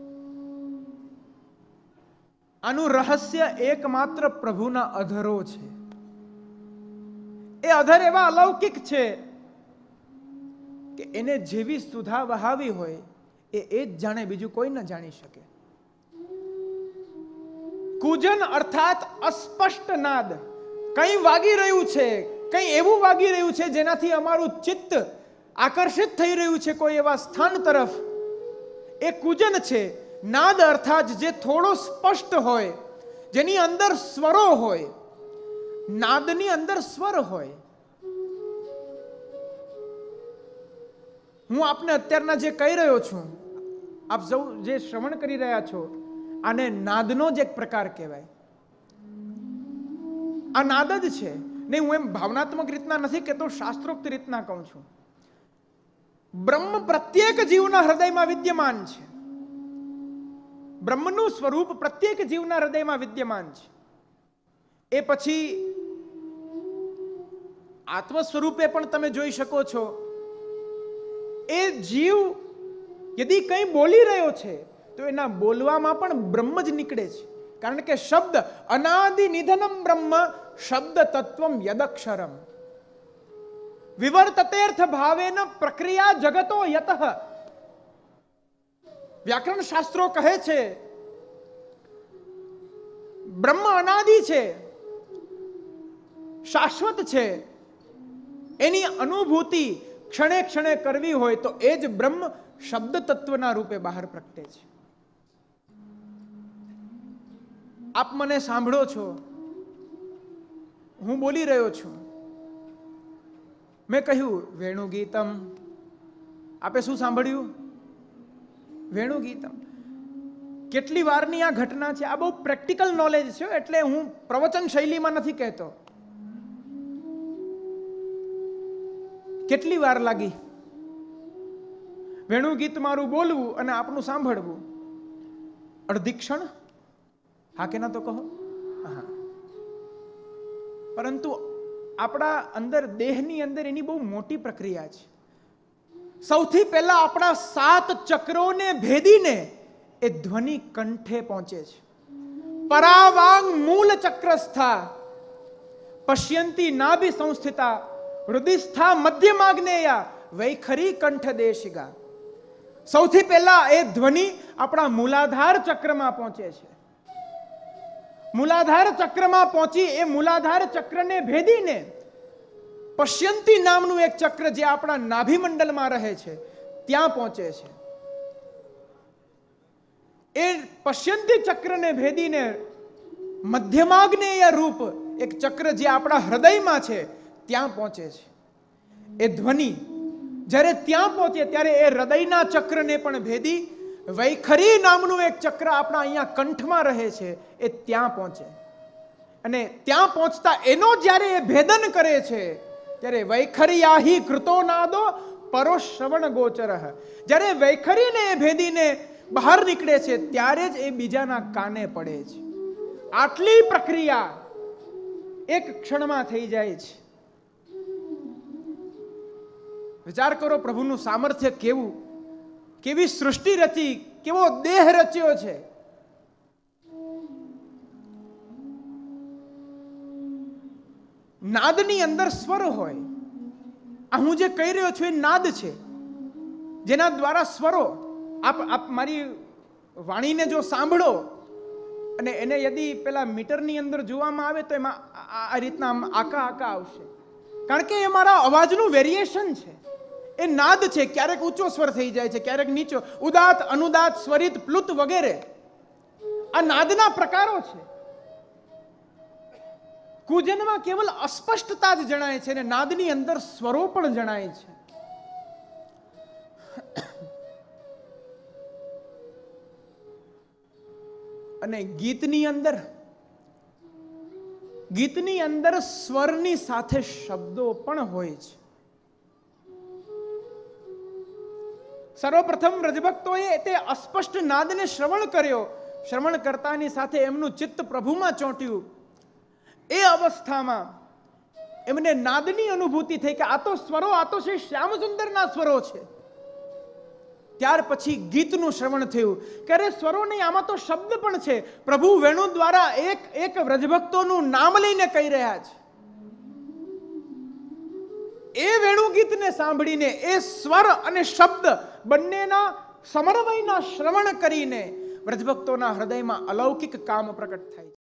આનું રહસ્ય એકમાત્ર પ્રભુના અધરો છે. એ અધર એવા અલૌકિક છે કે એને જેવી સુધા વહાવી હોય એ જ જાણે, બીજું કોઈ ન જાણી શકે. કુજન અર્થાત અસ્પષ્ટ નાદ. કંઈ વાગી રહ્યું છે, કંઈ એવું વાગી રહ્યું છે જેનાથી અમારું ચિત્ત આકર્ષિત થઈ રહ્યું છે કોઈ એવા સ્થાન તરફ, એ કુજન છે. નાદ અર્થાત જે થોડો સ્પષ્ટ હોય, જેની અંદર સ્વરો હોય. નાદની અંદર સ્વર હોય. હું આપને અત્યારના જે કહી રહ્યો છું, આપ સૌ જે શ્રવણ કરી રહ્યા છો, આને નાદનો જ એક પ્રકાર કહેવાય. આ નાદ જ છે. નહીં, હું એમ ભાવનાત્મક રીતના નથી કહેતો, શાસ્ત્રોક્ત રીતના કહું છું. બ્રહ્મ પ્રત્યેક જીવના હૃદયમાં વિદ્યમાન છે. બ્રહ્મનું સ્વરૂપ પ્રત્યેક જીવના હૃદયમાં વિદ્યમાન છે. એ પછી આત્મ સ્વરૂપે પણ તમે જોઈ શકો છો. એ જીવ યદિ કંઈ બોલી રહ્યો છે તો એના બોલવામાં પણ બ્રહ્મ જ નીકળે છે. કારણ કે શબ્દ અનાદિ નિધનમ બ્રહ્મ શબ્દ તત્વમ યદક્ષરમ વિવર્તતેર્થ ભાવેન પ્રક્રિયા જગતો યતઃ. વ્યાકરણ શાસ્ત્રો કહે છે બ્રહ્મ અનાદિ છે, શાશ્વત છે. એની અનુભૂતિ ક્ષણે ક્ષણે કરવી હોય તો એ જ બ્રહ્મ શબ્દ તત્વના રૂપે બહાર પ્રગટે છે. આપ મને સાંભળો છો, હું બોલી રહ્યો છું. મેં કહ્યું વેણુ ગીતમ, આપે શું સાંભળ્યું? વેણુ ગીતમ. કેટલી વારની આ ઘટના છે. આ બહુ પ્રેક્ટિકલ નોલેજ છે, એટલે હું પ્રવચન શૈલીમાં નથી કહેતો. કેટલી વાર લાગી વેણુ ગીત મારું બોલવું અને આપનું સાંભળવું? અડધી ક્ષણ? હા કે ના તો કહો. હા. પરંતુ આપણા અંદર, દેહની અંદર એની બહુ મોટી પ્રક્રિયા છે. સૌથી પહેલા આપણા 7 ચક્રોને ભેદીને એ ધ્વનિ કંઠે પહોંચે છે. પરાવાંગ મૂળ ચક્રસ્થા પશ્યંતી નાભિ સંસ્થિતા હૃદયસ્થા મધ્યમાગ્નેયા વૈખરી કંઠ દેશિગા. સૌથી પહેલા એ ધ્વનિ આપણા મૂલાધાર ચક્રમાં પહોંચે છે. મૂલાધાર ચક્રમાં પહોંચી એ મૂલાધાર ચક્રને ભેદીને પશ્યંતી નામનું એક ચક્ર જે આપણા નાભિમંડલમાં રહે છે ત્યાં પહોંચે છે. એ પશ્યંતી ચક્રને ભેદીને મધ્યમાગ્નેય રૂપ એક ચક્ર જે આપણા હૃદયમાં છે ત્યાં પહોંચે છે. એ ધ્વનિ જ્યારે ત્યાં પહોંચે ત્યારે એ હૃદયના ચક્રને પણ ભેદી વૈખરી નામનું એક ચક્ર આપણા અહીંયા કંઠમાં રહે છે એ ત્યાં પહોંચે. અને ત્યાં પહોંચતા એનો જ્યારે એ ભેદન કરે છે ત્યારે વૈખરિયાહી કૃતો નાદો પરો શ્રવણ ગોચરઃ. જ્યારે વૈખરીને એ ભેદીને બહાર નીકળે છે ત્યારે જ એ બીજાના કાને પડે છે. આટલી પ્રક્રિયા એક ક્ષણમાં થઈ જાય છે. વિચાર કરો પ્રભુનું સામર્થ્ય કેવું, કેવી સૃષ્ટિ રચી, કેવો દેહ રચ્યો છે. નાદની અંદર સ્વર હોય. આ હું જે કહી રહ્યો છું એ નાદ છે, જેના દ્વારા સ્વરો. આપ મારી વાણીને જો સાંભળો અને એને યદિ પેલા મીટરની અંદર જોવામાં આવે તો એમાં આ રીતના આકા આકા આવશે. કારણ કે એ મારા અવાજનું વેરિએશન છે. એ નાદ છે. ક્યારેક ઊંચો સ્વર થઈ જાય છે, ક્યારેક નીચો, ઉદાત, અનુદાત, સ્વરિત, પ્લુત વગેરે. આ નાદના પ્રકારો છે. કુજનમાં કેવલ અસ્પષ્ટતા જ જણાય છે અને નાદની અંદર સ્વરો પણ જણાય છે. અને ગીતની અંદર સ્વરની સાથે શબ્દો પણ હોય છે. સર્વપ્રથમ રજભક્તોએ તે અસ્પષ્ટ નાદને શ્રવણ કર્યો. શ્રવણ કરતાની સાથે એમનું ચિત્ત પ્રભુમાં ચોંટ્યું. એ અવસ્થામાં એમને નાદની અનુભૂતિ થઈ કે આ તો સ્વરો, આ તો શ્રી શ્યામસુંદરના સ્વરો છે. ત્યાર પછી ગીતનું શ્રવણ થયું કે અરે સ્વરો નહીં, આમાં તો શબ્દ પણ છે. પ્રભુ વેણુ દ્વારા એક વ્રજભક્તોનું નામ લઈને કહી રહ્યા છે. એ વેણુગીતને સાંભળીને એ સ્વર અને શબ્દ બંનેના સમન્વયના શ્રવણ કરીને વ્રજભક્તોના હૃદયમાં અલૌકિક કામ પ્રકટ થાય.